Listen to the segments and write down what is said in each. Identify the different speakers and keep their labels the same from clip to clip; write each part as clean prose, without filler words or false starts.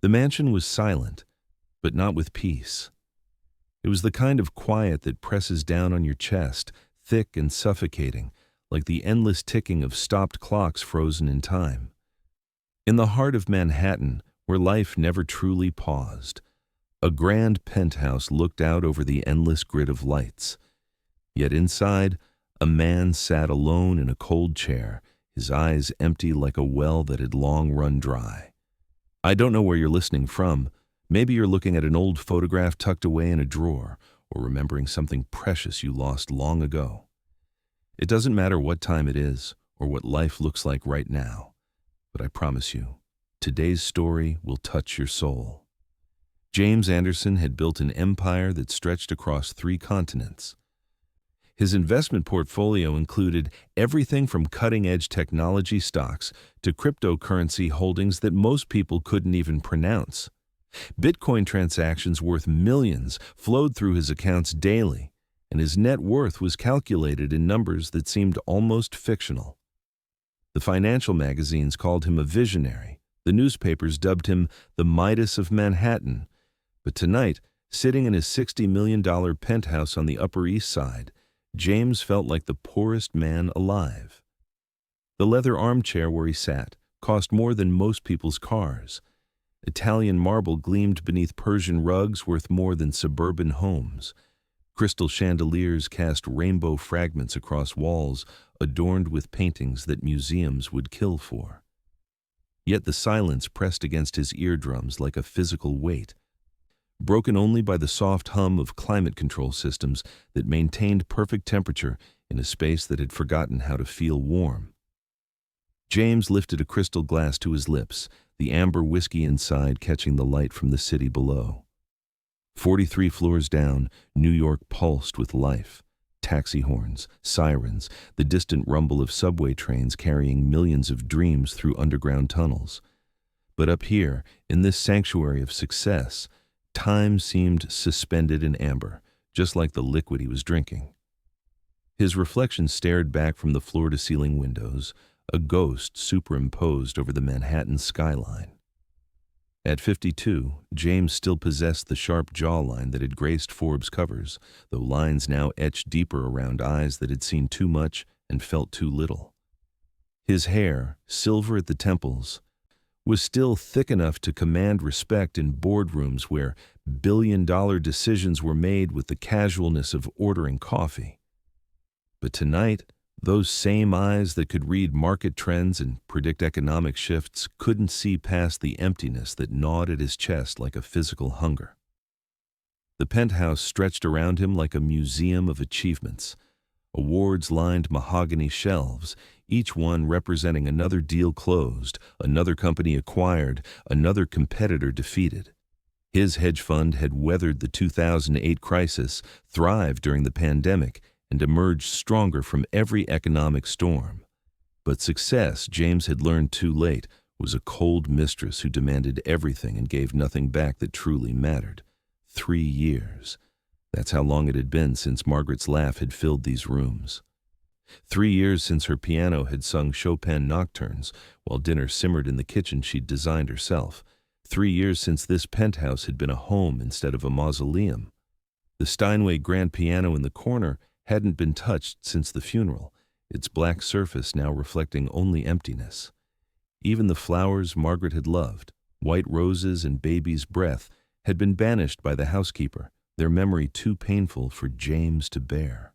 Speaker 1: The mansion was silent, but not with peace. It was the kind of quiet that presses down on your chest, thick and suffocating, like the endless ticking of stopped clocks frozen in time. In the heart of Manhattan, where life never truly paused, a grand penthouse looked out over the endless grid of lights. Yet inside, a man sat alone in a cold chair, his eyes empty like a well that had long run dry. I don't know where you're listening from. Maybe you're looking at an old photograph tucked away in a drawer, or remembering something precious you lost long ago. It doesn't matter what time it is, or what life looks like right now, but I promise you, today's story will touch your soul. James Anderson had built an empire that stretched across 3 continents. His investment portfolio included everything from cutting-edge technology stocks to cryptocurrency holdings that most people couldn't even pronounce. Bitcoin transactions worth millions flowed through his accounts daily, and his net worth was calculated in numbers that seemed almost fictional. The financial magazines called him a visionary. The newspapers dubbed him the Midas of Manhattan. But tonight, sitting in his $60 million penthouse on the Upper East Side, James felt like the poorest man alive. The leather armchair where he sat cost more than most people's cars. Italian marble gleamed beneath Persian rugs worth more than suburban homes. Crystal chandeliers cast rainbow fragments across walls adorned with paintings that museums would kill for. Yet the silence pressed against his eardrums like a physical weight, broken only by the soft hum of climate control systems that maintained perfect temperature in a space that had forgotten how to feel warm. James lifted a crystal glass to his lips, the amber whiskey inside catching the light from the city below. 43 floors down, New York pulsed with life. Taxi horns, sirens, the distant rumble of subway trains carrying millions of dreams through underground tunnels. But up here, in this sanctuary of success, time seemed suspended in amber, just like the liquid he was drinking. His reflection stared back from the floor-to-ceiling windows, a ghost superimposed over the Manhattan skyline. At 52, James still possessed the sharp jawline that had graced Forbes covers, though lines now etched deeper around eyes that had seen too much and felt too little. His hair, silver at the temples, was still thick enough to command respect in boardrooms where billion-dollar decisions were made with the casualness of ordering coffee. But tonight, those same eyes that could read market trends and predict economic shifts couldn't see past the emptiness that gnawed at his chest like a physical hunger. The penthouse stretched around him like a museum of achievements. Awards lined mahogany shelves, each one representing another deal closed, another company acquired, another competitor defeated. His hedge fund had weathered the 2008 crisis, thrived during the pandemic, and emerged stronger from every economic storm. But success, James had learned too late, was a cold mistress who demanded everything and gave nothing back that truly mattered. 3 years. That's how long it had been since Margaret's laugh had filled these rooms. 3 years since her piano had sung Chopin nocturnes while dinner simmered in the kitchen she'd designed herself. 3 years since this penthouse had been a home instead of a mausoleum. The Steinway grand piano in the corner hadn't been touched since the funeral, its black surface now reflecting only emptiness. Even the flowers Margaret had loved, white roses and baby's breath, had been banished by the housekeeper, their memory too painful for James to bear.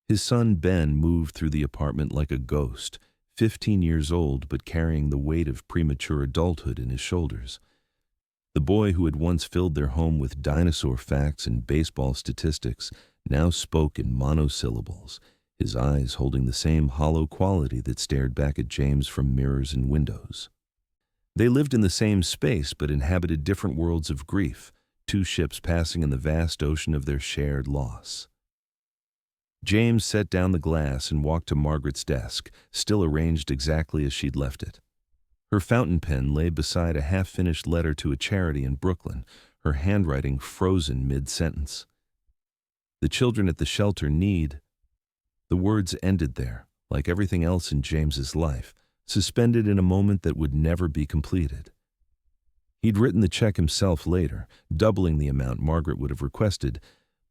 Speaker 1: His son Ben moved through the apartment like a ghost, 15 years old but carrying the weight of premature adulthood in his shoulders. The boy who had once filled their home with dinosaur facts and baseball statistics now spoke in monosyllables, his eyes holding the same hollow quality that stared back at James from mirrors and windows. They lived in the same space but inhabited different worlds of grief, 2 ships passing in the vast ocean of their shared loss. James set down the glass and walked to Margaret's desk, still arranged exactly as she'd left it. Her fountain pen lay beside a half-finished letter to a charity in Brooklyn, her handwriting frozen mid-sentence. The children at the shelter need. The words ended there, like everything else in James's life, suspended in a moment that would never be completed. He'd written the check himself later, doubling the amount Margaret would have requested,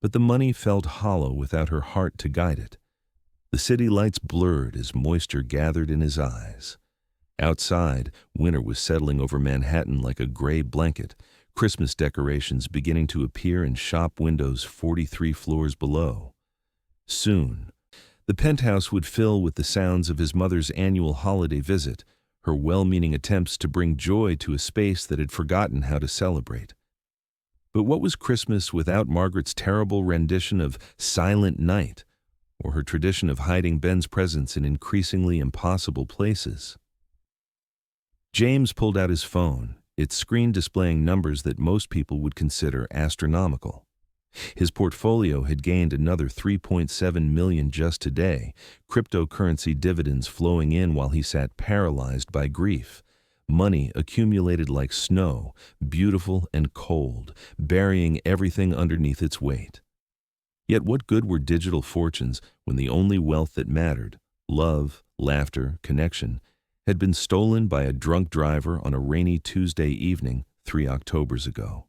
Speaker 1: but the money felt hollow without her heart to guide it. The city lights blurred as moisture gathered in his eyes. Outside, winter was settling over Manhattan like a gray blanket, Christmas decorations beginning to appear in shop windows 43 floors below. Soon, the penthouse would fill with the sounds of his mother's annual holiday visit, her well-meaning attempts to bring joy to a space that had forgotten how to celebrate. But what was Christmas without Margaret's terrible rendition of Silent Night, or her tradition of hiding Ben's presence in increasingly impossible places? James pulled out his phone, its screen displaying numbers that most people would consider astronomical. His portfolio had gained another $3.7 million just today, cryptocurrency dividends flowing in while he sat paralyzed by grief. Money accumulated like snow, beautiful and cold, burying everything underneath its weight. Yet what good were digital fortunes when the only wealth that mattered, love, laughter, connection, had been stolen by a drunk driver on a rainy Tuesday evening 3 Octobers ago?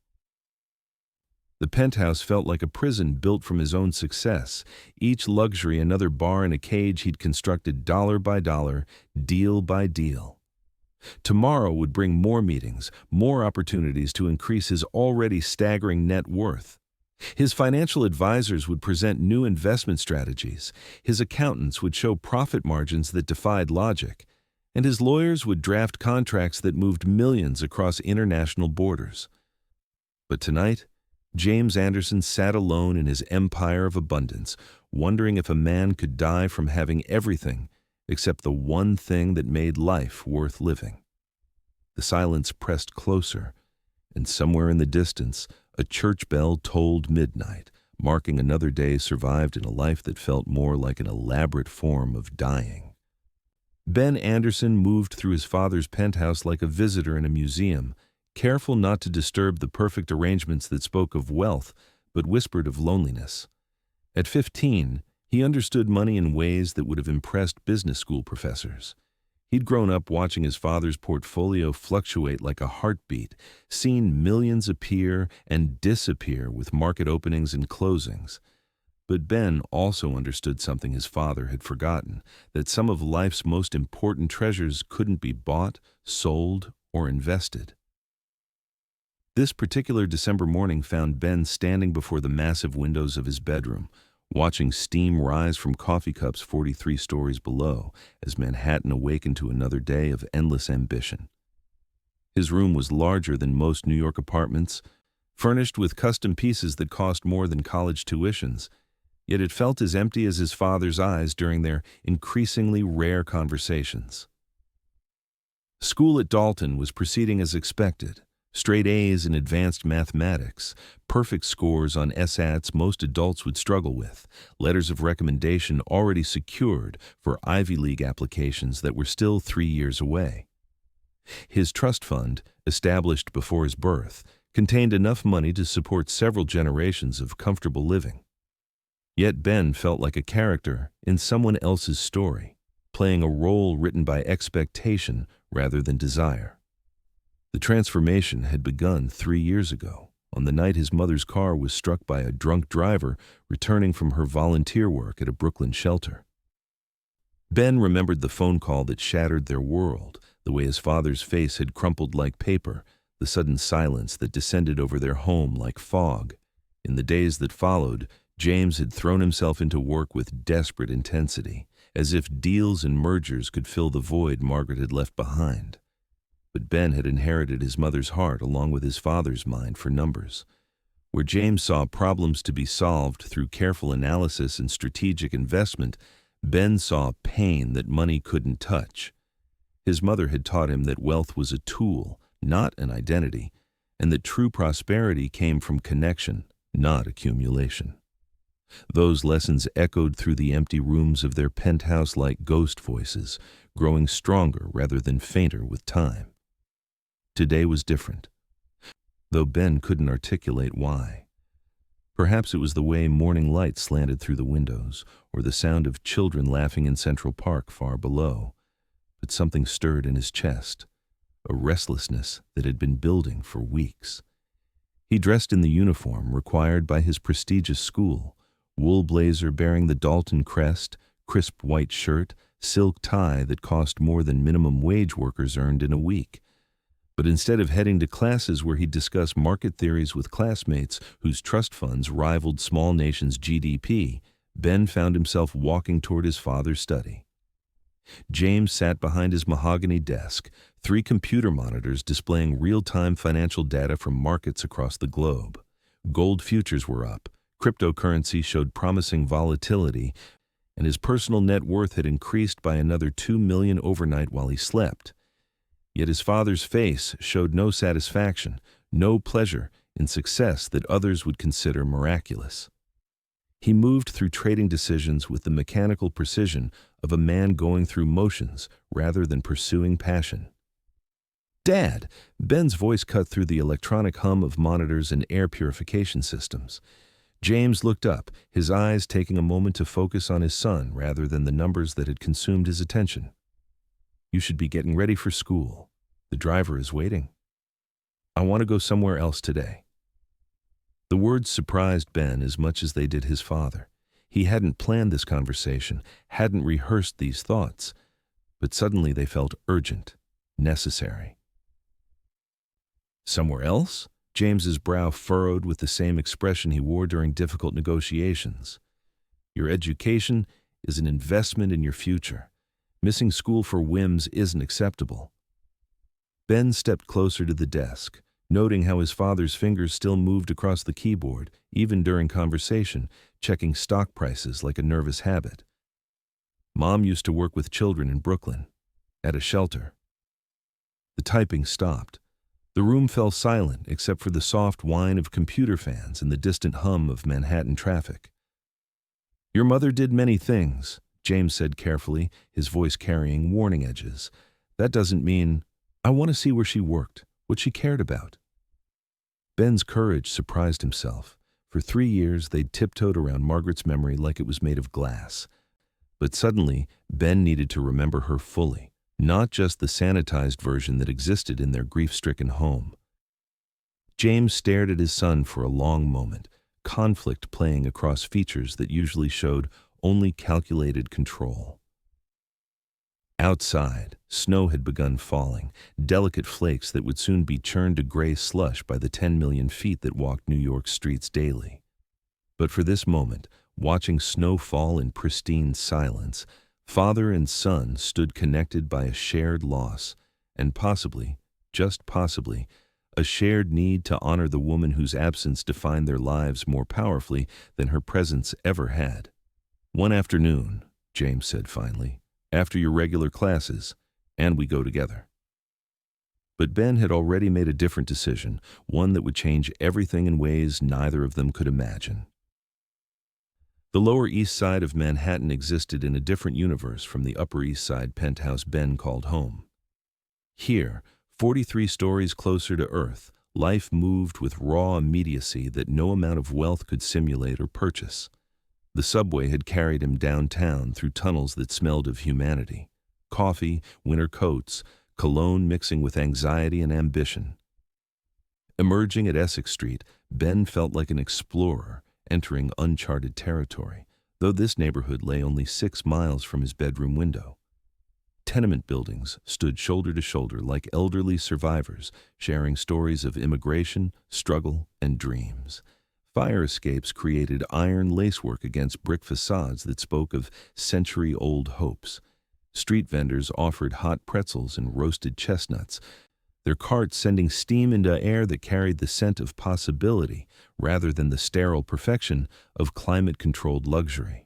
Speaker 1: The penthouse felt like a prison built from his own success, each luxury another bar in a cage he'd constructed dollar by dollar, deal by deal. Tomorrow would bring more meetings, more opportunities to increase his already staggering net worth. His financial advisors would present new investment strategies, his accountants would show profit margins that defied logic, and his lawyers would draft contracts that moved millions across international borders. But tonight, James Anderson sat alone in his empire of abundance, wondering if a man could die from having everything except the one thing that made life worth living. The silence pressed closer, and somewhere in the distance, a church bell tolled midnight, marking another day survived in a life that felt more like an elaborate form of dying. Ben Anderson moved through his father's penthouse like a visitor in a museum, careful not to disturb the perfect arrangements that spoke of wealth but whispered of loneliness. At 15, he understood money in ways that would have impressed business school professors. He'd grown up watching his father's portfolio fluctuate like a heartbeat, seen millions appear and disappear with market openings and closings. But Ben also understood something his father had forgotten, that some of life's most important treasures couldn't be bought, sold, or invested. This particular December morning found Ben standing before the massive windows of his bedroom, watching steam rise from coffee cups 43 stories below as Manhattan awakened to another day of endless ambition. His room was larger than most New York apartments, furnished with custom pieces that cost more than college tuitions, yet it felt as empty as his father's eyes during their increasingly rare conversations. School at Dalton was proceeding as expected. Straight A's in advanced mathematics, perfect scores on SATs most adults would struggle with, letters of recommendation already secured for Ivy League applications that were still 3 years away. His trust fund, established before his birth, contained enough money to support several generations of comfortable living. Yet Ben felt like a character in someone else's story, playing a role written by expectation rather than desire. The transformation had begun 3 years ago, on the night his mother's car was struck by a drunk driver returning from her volunteer work at a Brooklyn shelter. Ben remembered the phone call that shattered their world, the way his father's face had crumpled like paper, the sudden silence that descended over their home like fog. In the days that followed, James had thrown himself into work with desperate intensity, as if deals and mergers could fill the void Margaret had left behind. But Ben had inherited his mother's heart along with his father's mind for numbers. Where James saw problems to be solved through careful analysis and strategic investment, Ben saw pain that money couldn't touch. His mother had taught him that wealth was a tool, not an identity, and that true prosperity came from connection, not accumulation. Those lessons echoed through the empty rooms of their penthouse like ghost voices, growing stronger rather than fainter with time. Today was different, though Ben couldn't articulate why. Perhaps it was the way morning light slanted through the windows, or the sound of children laughing in Central Park far below, but something stirred in his chest. a restlessness that had been building for weeks. He dressed in the uniform required by his prestigious school, wool blazer bearing the Dalton crest, crisp white shirt, silk tie that cost more than minimum wage workers earned in a week. But instead of heading to classes where he'd discuss market theories with classmates whose trust funds rivaled small nations' GDP, Ben found himself walking toward his father's study. James sat behind his mahogany desk, 3 computer monitors displaying real-time financial data from markets across the globe. Gold futures were up, cryptocurrency showed promising volatility, and his personal net worth had increased by another $2 million overnight while he slept. Yet his father's face showed no satisfaction, no pleasure in success that others would consider miraculous. He moved through trading decisions with the mechanical precision of a man going through motions rather than pursuing passion. "Dad!" Ben's voice cut through the electronic hum of monitors and air purification systems. James looked up, his eyes taking a moment to focus on his son rather than the numbers that had consumed his attention. "You should be getting ready for school. The driver is waiting. I want to go somewhere else today." The words surprised Ben as much as they did his father. He hadn't planned this conversation, hadn't rehearsed these thoughts, but suddenly they felt urgent, necessary. "Somewhere else?" James's brow furrowed with the same expression he wore during difficult negotiations. "Your education is an investment in your future. Missing school for whims isn't acceptable." Ben stepped closer to the desk, noting how his father's fingers still moved across the keyboard, even during conversation, checking stock prices like a nervous habit. "Mom used to work with children in Brooklyn, at a shelter." The typing stopped. The room fell silent except for the soft whine of computer fans and the distant hum of Manhattan traffic. "Your mother did many things," James said carefully, his voice carrying warning edges. "That doesn't mean I want to see where she worked, what she cared about." Ben's courage surprised himself. For 3 years, they'd tiptoed around Margaret's memory like it was made of glass. But suddenly, Ben needed to remember her fully, not just the sanitized version that existed in their grief-stricken home. James stared at his son for a long moment, conflict playing across features that usually showed only calculated control. Outside, snow had begun falling, delicate flakes that would soon be churned to gray slush by the 10 million feet that walked New York's streets daily. But for this moment, watching snow fall in pristine silence, father and son stood connected by a shared loss, and possibly, just possibly, a shared need to honor the woman whose absence defined their lives more powerfully than her presence ever had. "One afternoon," James said finally, "after your regular classes, and we go together." But Ben had already made a different decision, one that would change everything in ways neither of them could imagine. The Lower East Side of Manhattan existed in a different universe from the Upper East Side penthouse Ben called home. Here, 43 stories closer to Earth, life moved with raw immediacy that no amount of wealth could simulate or purchase. The subway had carried him downtown through tunnels that smelled of humanity. Coffee, winter coats, cologne mixing with anxiety and ambition. Emerging at Essex Street, Ben felt like an explorer entering uncharted territory, though this neighborhood lay only 6 miles from his bedroom window. Tenement buildings stood shoulder to shoulder like elderly survivors, sharing stories of immigration, struggle, and dreams. Fire escapes created iron lacework against brick facades that spoke of century-old hopes. Street vendors offered hot pretzels and roasted chestnuts, their carts sending steam into air that carried the scent of possibility rather than the sterile perfection of climate-controlled luxury.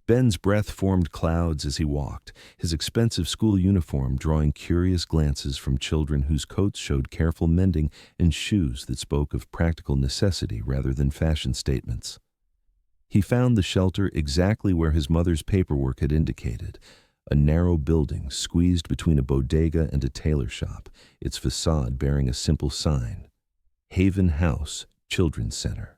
Speaker 1: Ben's breath formed clouds as he walked, his expensive school uniform drawing curious glances from children whose coats showed careful mending and shoes that spoke of practical necessity rather than fashion statements. He found the shelter exactly where his mother's paperwork had indicated, a narrow building squeezed between a bodega and a tailor shop, its facade bearing a simple sign, Haven House Children's Center.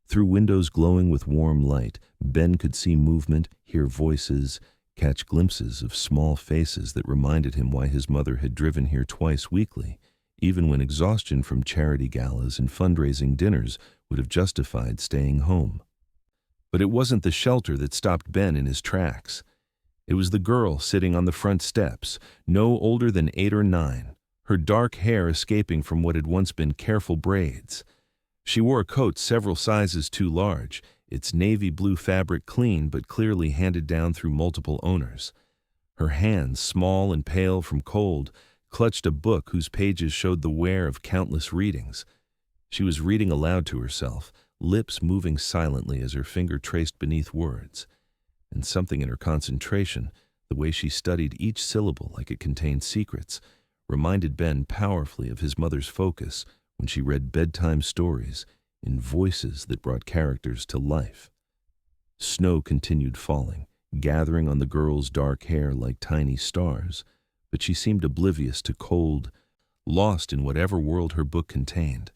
Speaker 1: Through windows glowing with warm light, Ben could see movement, hear voices, catch glimpses of small faces that reminded him why his mother had driven here twice weekly, even when exhaustion from charity galas and fundraising dinners would have justified staying home. But it wasn't the shelter that stopped Ben in his tracks. It was the girl sitting on the front steps, no older than 8 or 9, her dark hair escaping from what had once been careful braids. She wore a coat several sizes too large, its navy blue fabric clean but clearly handed down through multiple owners. Her hands, small and pale from cold, clutched a book whose pages showed the wear of countless readings. She was reading aloud to herself, lips moving silently as her finger traced beneath words. And something in her concentration, the way she studied each syllable like it contained secrets, reminded Ben powerfully of his mother's focus when she read bedtime stories in voices that brought characters to life. Snow continued falling, gathering on the girl's dark hair like tiny stars, but she seemed oblivious to cold, lost in whatever world her book contained.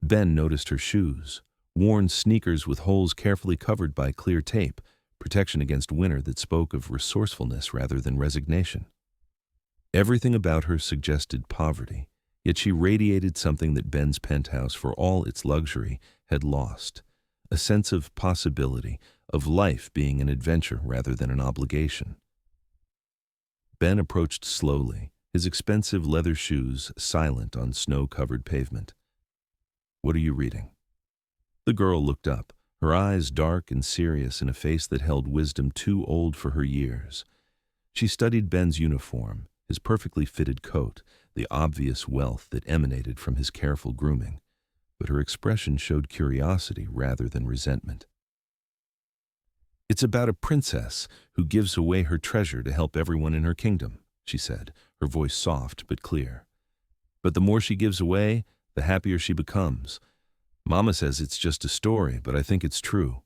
Speaker 1: Ben noticed her shoes, worn sneakers with holes carefully covered by clear tape, protection against winter that spoke of resourcefulness rather than resignation. Everything about her suggested poverty, yet she radiated something that Ben's penthouse, for all its luxury, had lost, a sense of possibility, of life being an adventure rather than an obligation. Ben approached slowly, his expensive leather shoes silent on snow-covered pavement. "What are you reading?" The girl looked up, her eyes dark and serious in a face that held wisdom too old for her years. She studied Ben's uniform, his perfectly fitted coat, the obvious wealth that emanated from his careful grooming, but her expression showed curiosity rather than resentment. "It's about a princess who gives away her treasure to help everyone in her kingdom," she said, her voice soft but clear. "But the more she gives away, the happier she becomes. Mama says it's just a story, but I think it's true."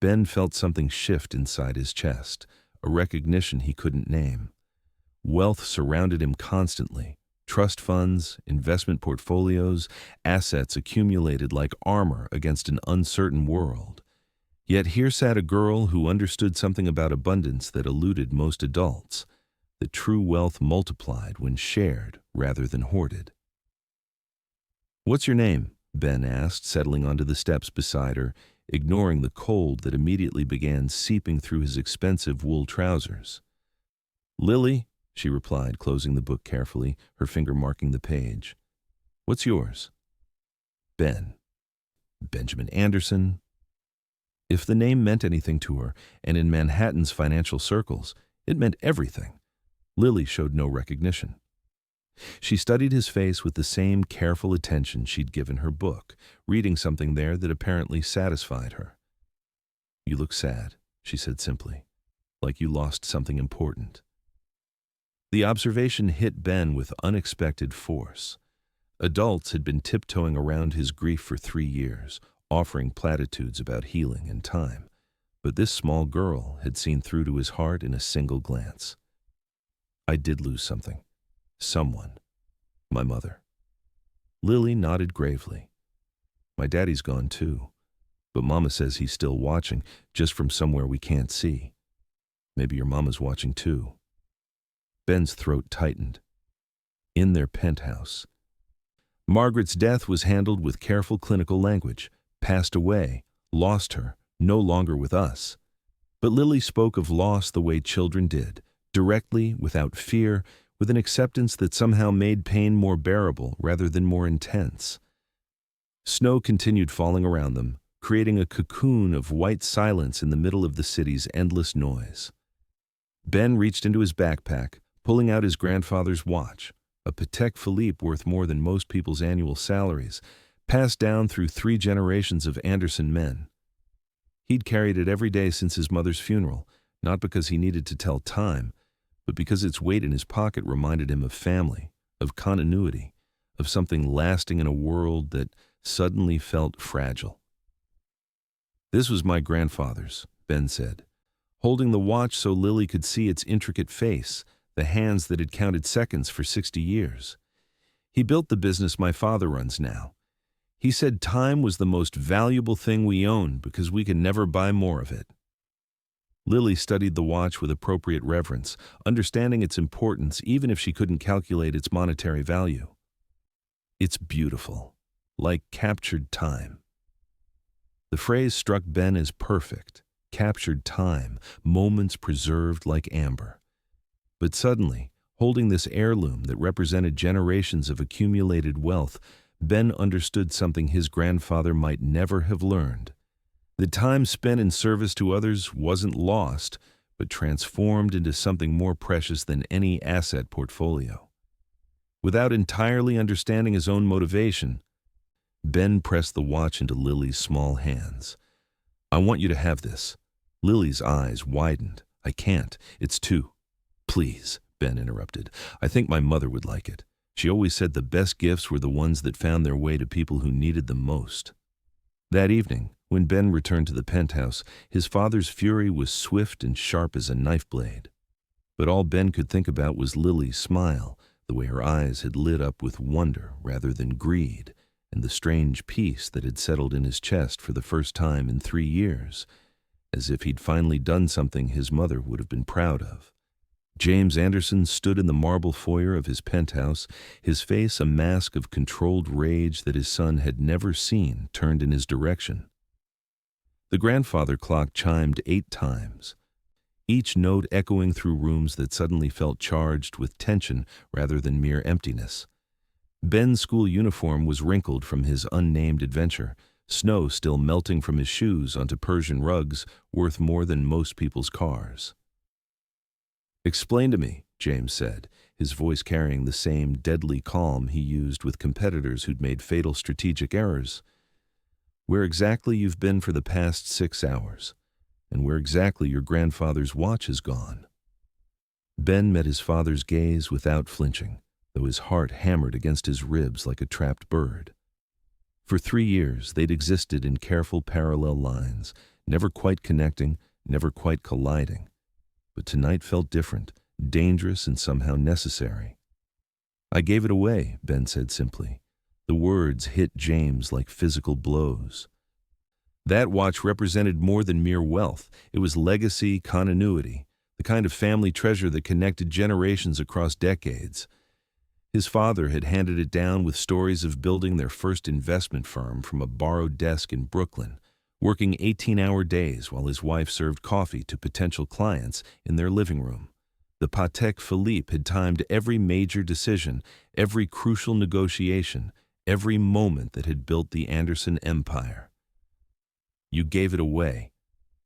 Speaker 1: Ben felt something shift inside his chest, a recognition he couldn't name. Wealth surrounded him constantly. Trust funds, investment portfolios, assets accumulated like armor against an uncertain world. Yet here sat a girl who understood something about abundance that eluded most adults, that true wealth multiplied when shared rather than hoarded. "What's your name?" Ben asked, settling onto the steps beside her, ignoring the cold that immediately began seeping through his expensive wool trousers. "Lily," she replied, closing the book carefully, her finger marking the page. "What's yours?" "Ben." "Benjamin Anderson." If the name meant anything to her, and in Manhattan's financial circles, it meant everything. Lily showed no recognition. She studied his face with the same careful attention she'd given her book, reading something there that apparently satisfied her. "You look sad," she said simply, "like you lost something important." The observation hit Ben with unexpected force. Adults had been tiptoeing around his grief for 3 years, offering platitudes about healing and time, but this small girl had seen through to his heart in a single glance. "I did lose something. Someone. My mother." Lily nodded gravely. "My daddy's gone too, but Mama says he's still watching, just from somewhere we can't see. Maybe your mama's watching too." Ben's throat tightened. In their penthouse. Margaret's death was handled with careful clinical language. Passed away, lost her, no longer with us. But Lily spoke of loss the way children did, directly, without fear, with an acceptance that somehow made pain more bearable rather than more intense. Snow continued falling around them, creating a cocoon of white silence in the middle of the city's endless noise. Ben reached into his backpack, pulling out his grandfather's watch, a Patek Philippe worth more than most people's annual salaries, passed down through 3 generations of Anderson men. He'd carried it every day since his mother's funeral, not because he needed to tell time, but because its weight in his pocket reminded him of family, of continuity, of something lasting in a world that suddenly felt fragile. "This was my grandfather's," Ben said, holding the watch so Lily could see its intricate face, the hands that had counted seconds for 60 years. "He built the business my father runs now. He said time was the most valuable thing we own because we can never buy more of it." Lily studied the watch with appropriate reverence, understanding its importance even if she couldn't calculate its monetary value. It's beautiful, like captured time. The phrase struck Ben as perfect, captured time, moments preserved like amber. But suddenly, holding this heirloom that represented generations of accumulated wealth, Ben understood something his grandfather might never have learned. The time spent in service to others wasn't lost, but transformed into something more precious than any asset portfolio. Without entirely understanding his own motivation, Ben pressed the watch into Lily's small hands. "I want you to have this." Lily's eyes widened. "I can't. It's too—" "Please," Ben interrupted. "I think my mother would like it. She always said the best gifts were the ones that found their way to people who needed them most." That evening, when Ben returned to the penthouse, his father's fury was swift and sharp as a knife blade. But all Ben could think about was Lily's smile, the way her eyes had lit up with wonder rather than greed, and the strange peace that had settled in his chest for the first time in 3 years, as if he'd finally done something his mother would have been proud of. James Anderson stood in the marble foyer of his penthouse, his face a mask of controlled rage that his son had never seen turned in his direction. The grandfather clock chimed 8 times, each note echoing through rooms that suddenly felt charged with tension rather than mere emptiness. Ben's school uniform was wrinkled from his unnamed adventure, snow still melting from his shoes onto Persian rugs worth more than most people's cars. "Explain to me," James said, his voice carrying the same deadly calm he used with competitors who'd made fatal strategic errors, "where exactly you've been for the past 6 hours, and where exactly your grandfather's watch has gone." Ben met his father's gaze without flinching, though his heart hammered against his ribs like a trapped bird. For 3 years, they'd existed in careful parallel lines, never quite connecting, never quite colliding. But tonight felt different, dangerous and somehow necessary. "I gave it away," Ben said simply. The words hit James like physical blows. That watch represented more than mere wealth. It was legacy, continuity, the kind of family treasure that connected generations across decades. His father had handed it down with stories of building their first investment firm from a borrowed desk in Brooklyn, working 18-hour days while his wife served coffee to potential clients in their living room. The Patek Philippe had timed every major decision, every crucial negotiation, every moment that had built the Anderson empire. "You gave it away."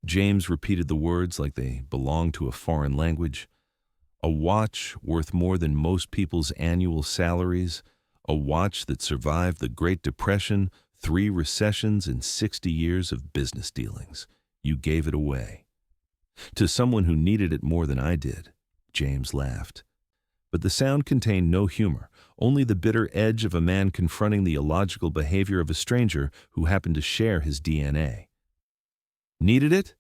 Speaker 1: James repeated the words like they belonged to a foreign language. A watch worth more than most people's annual salaries, a watch that survived the Great Depression, 3 recessions, and 60 years of business dealings. You gave it away. "To someone who needed it more than I did," James laughed. But the sound contained no humor, only the bitter edge of a man confronting the illogical behavior of a stranger who happened to share his DNA. "Needed it?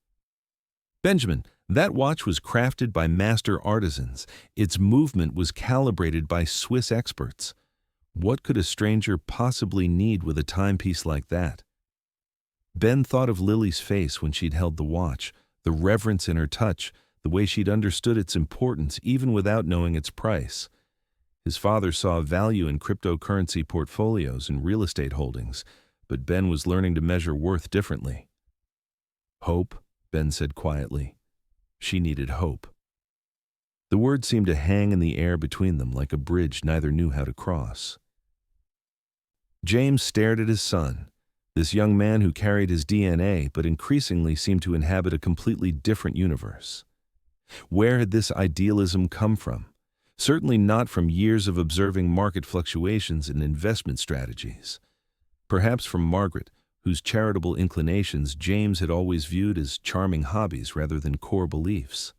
Speaker 1: Benjamin, that watch was crafted by master artisans. Its movement was calibrated by Swiss experts. What could a stranger possibly need with a timepiece like that?" Ben thought of Lily's face when she'd held the watch, the reverence in her touch, the way she'd understood its importance even without knowing its price. His father saw value in cryptocurrency portfolios and real estate holdings, but Ben was learning to measure worth differently. "Hope," Ben said quietly. She needed hope. The words seemed to hang in the air between them like a bridge neither knew how to cross. James stared at his son, this young man who carried his DNA but increasingly seemed to inhabit a completely different universe. Where had this idealism come from? Certainly not from years of observing market fluctuations and investment strategies. Perhaps from Margaret, whose charitable inclinations James had always viewed as charming hobbies rather than core beliefs.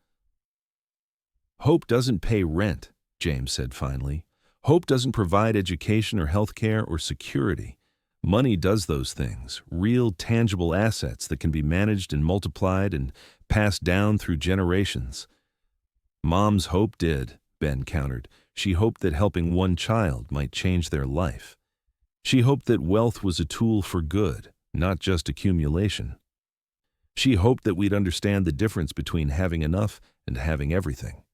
Speaker 1: "Hope doesn't pay rent," James said finally. "Hope doesn't provide education or health care or security. Money does those things, real tangible assets that can be managed and multiplied and passed down through generations." "Mom's hope did," Ben countered. "She hoped that helping one child might change their life. She hoped that wealth was a tool for good, not just accumulation." She hoped that we'd understand the difference between having enough and having everything.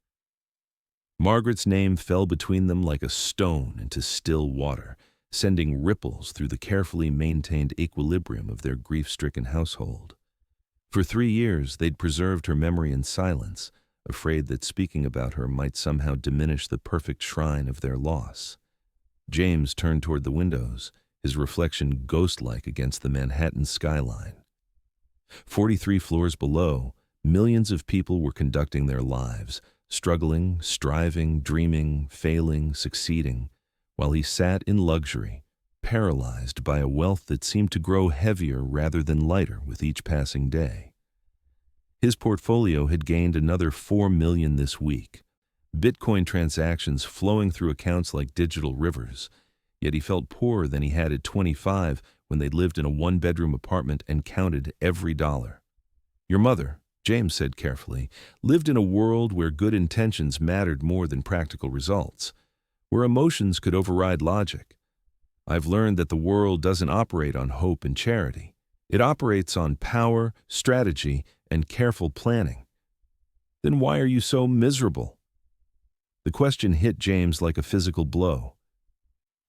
Speaker 1: Margaret's name fell between them like a stone into still water, sending ripples through the carefully maintained equilibrium of their grief-stricken household. For 3 years, they'd preserved her memory in silence, afraid that speaking about her might somehow diminish the perfect shrine of their loss. James turned toward the windows, his reflection ghost-like against the Manhattan skyline. 43 floors below, millions of people were conducting their lives, struggling, striving, dreaming, failing, succeeding, while he sat in luxury, paralyzed by a wealth that seemed to grow heavier rather than lighter with each passing day. His portfolio had gained another 4 million this week, Bitcoin transactions flowing through accounts like digital rivers, yet he felt poorer than he had at 25 when they lived in a one-bedroom apartment and counted every dollar. Your mother, James said carefully, lived in a world where good intentions mattered more than practical results, where emotions could override logic. I've learned that the world doesn't operate on hope and charity. It operates on power, strategy, and careful planning. Then why are you so miserable? The question hit James like a physical blow.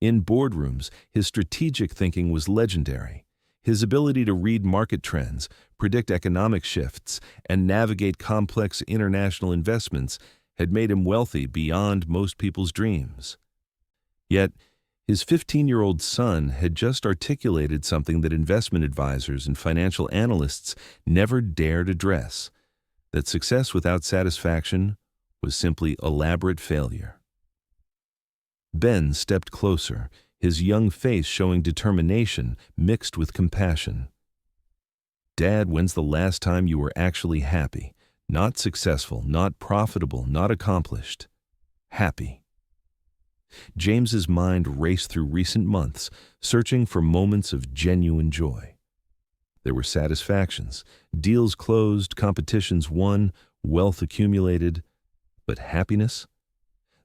Speaker 1: In boardrooms, his strategic thinking was legendary. His ability to read market trends, predict economic shifts, and navigate complex international investments had made him wealthy beyond most people's dreams. Yet, his 15-year-old son had just articulated something that investment advisors and financial analysts never dared address, that success without satisfaction was simply elaborate failure. Ben stepped closer, his young face showing determination mixed with compassion. Dad, when's the last time you were actually happy? Not successful, not profitable, not accomplished. Happy. James's mind raced through recent months, searching for moments of genuine joy. There were satisfactions, deals closed, competitions won, wealth accumulated, but happiness?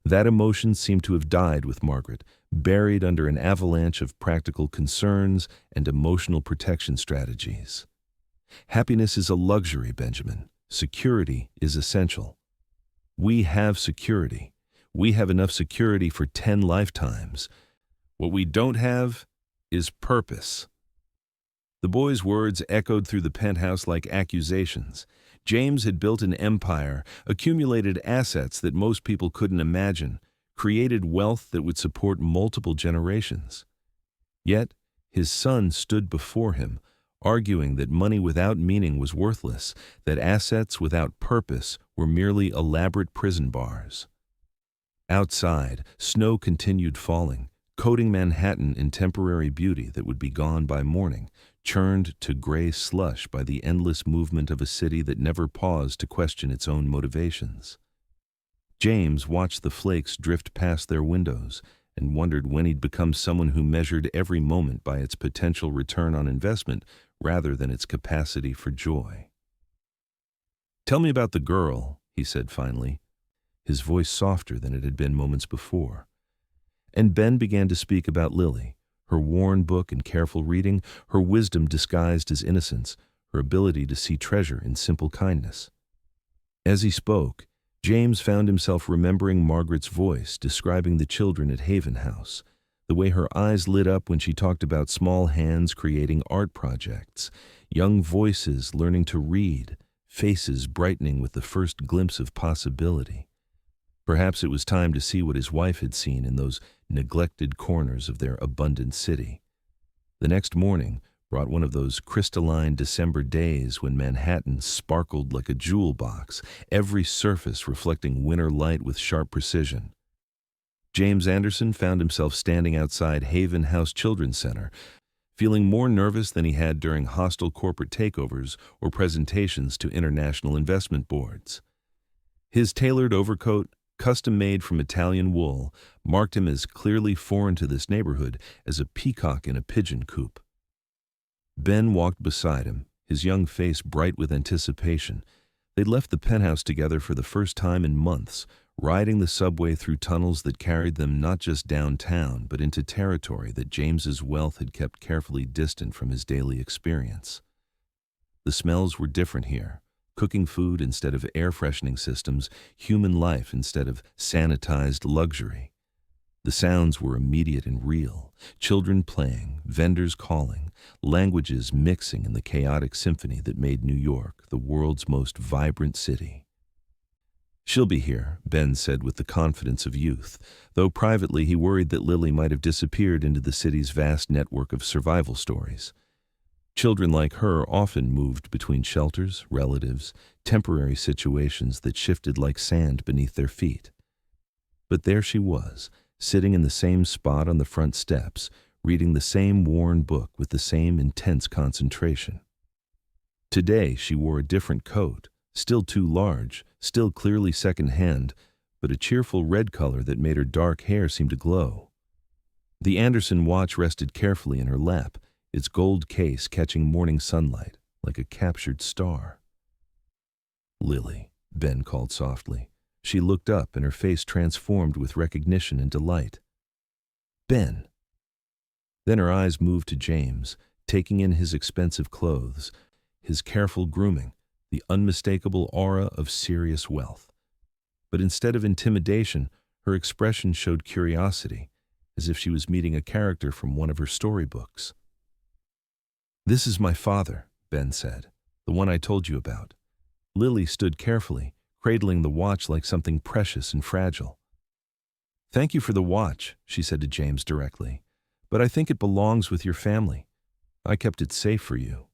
Speaker 1: That emotion seemed to have died with Margaret, buried under an avalanche of practical concerns and emotional protection strategies. Happiness is a luxury, Benjamin. Security is essential. We have security. We have enough security for 10 lifetimes. What we don't have is purpose. The boy's words echoed through the penthouse like accusations. James had built an empire, accumulated assets that most people couldn't imagine, created wealth that would support multiple generations. Yet, his son stood before him, arguing that money without meaning was worthless, that assets without purpose were merely elaborate prison bars. Outside, snow continued falling, coating Manhattan in temporary beauty that would be gone by morning, churned to gray slush by the endless movement of a city that never paused to question its own motivations. James watched the flakes drift past their windows and wondered when he'd become someone who measured every moment by its potential return on investment rather than its capacity for joy. "Tell me about the girl," he said finally, his voice softer than it had been moments before. And Ben began to speak about Lily, her worn book and careful reading, her wisdom disguised as innocence, her ability to see treasure in simple kindness. As he spoke, James found himself remembering Margaret's voice describing the children at Haven House, the way her eyes lit up when she talked about small hands creating art projects, young voices learning to read, faces brightening with the first glimpse of possibility. Perhaps it was time to see what his wife had seen in those neglected corners of their abundant city. The next morning brought one of those crystalline December days when Manhattan sparkled like a jewel box, every surface reflecting winter light with sharp precision. James Anderson found himself standing outside Haven House Children's Center, feeling more nervous than he had during hostile corporate takeovers or presentations to international investment boards. His tailored overcoat, custom-made from Italian wool, marked him as clearly foreign to this neighborhood as a peacock in a pigeon coop. Ben walked beside him, his young face bright with anticipation. They'd left the penthouse together for the first time in months, riding the subway through tunnels that carried them not just downtown, but into territory that James's wealth had kept carefully distant from his daily experience. The smells were different here. Cooking food instead of air freshening systems, human life instead of sanitized luxury. The sounds were immediate and real. Children playing, vendors calling, languages mixing in the chaotic symphony that made New York the world's most vibrant city. "She'll be here," Ben said with the confidence of youth, though privately he worried that Lily might have disappeared into the city's vast network of survival stories. Children like her often moved between shelters, relatives, temporary situations that shifted like sand beneath their feet. But there she was, sitting in the same spot on the front steps, reading the same worn book with the same intense concentration. Today she wore a different coat, still too large, still clearly second-hand, but a cheerful red color that made her dark hair seem to glow. The Anderson watch rested carefully in her lap, its gold case catching morning sunlight like a captured star. "Lily," Ben called softly. She looked up and her face transformed with recognition and delight. "Ben." Then her eyes moved to James, taking in his expensive clothes, his careful grooming, the unmistakable aura of serious wealth. But instead of intimidation, her expression showed curiosity, as if she was meeting a character from one of her storybooks. "This is my father," Ben said, "the one I told you about." Lily stood carefully, cradling the watch like something precious and fragile. "Thank you for the watch," she said to James directly, "but I think it belongs with your family. I kept it safe for you."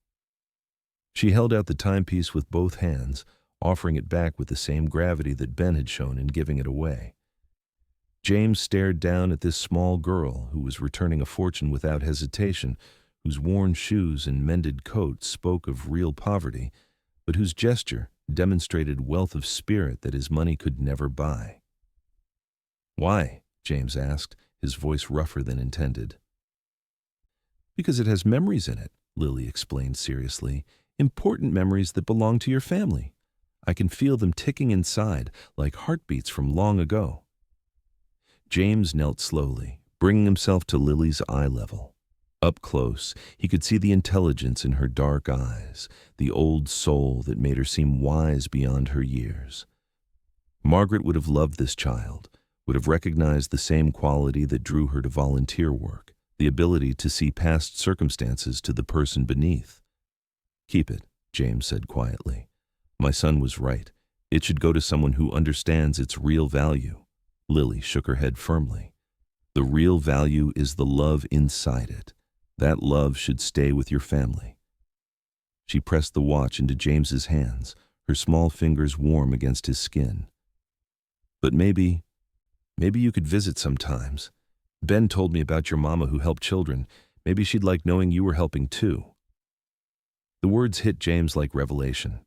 Speaker 1: She held out the timepiece with both hands, offering it back with the same gravity that Ben had shown in giving it away. James stared down at this small girl who was returning a fortune without hesitation, whose worn shoes and mended coat spoke of real poverty, but whose gesture demonstrated wealth of spirit that his money could never buy. "Why?" James asked, his voice rougher than intended. "Because it has memories in it," Lily explained seriously, "important memories that belong to your family. I can feel them ticking inside, like heartbeats from long ago." James knelt slowly, bringing himself to Lily's eye level. Up close, he could see the intelligence in her dark eyes, the old soul that made her seem wise beyond her years. Margaret would have loved this child, would have recognized the same quality that drew her to volunteer work, the ability to see past circumstances to the person beneath. "Keep it," James said quietly. "My son was right. It should go to someone who understands its real value." Lily shook her head firmly. "The real value is the love inside it. That love should stay with your family." She pressed the watch into James's hands, her small fingers warm against his skin. "But maybe you could visit sometimes. Ben told me about your mama who helped children. Maybe she'd like knowing you were helping too." The words hit James like revelation.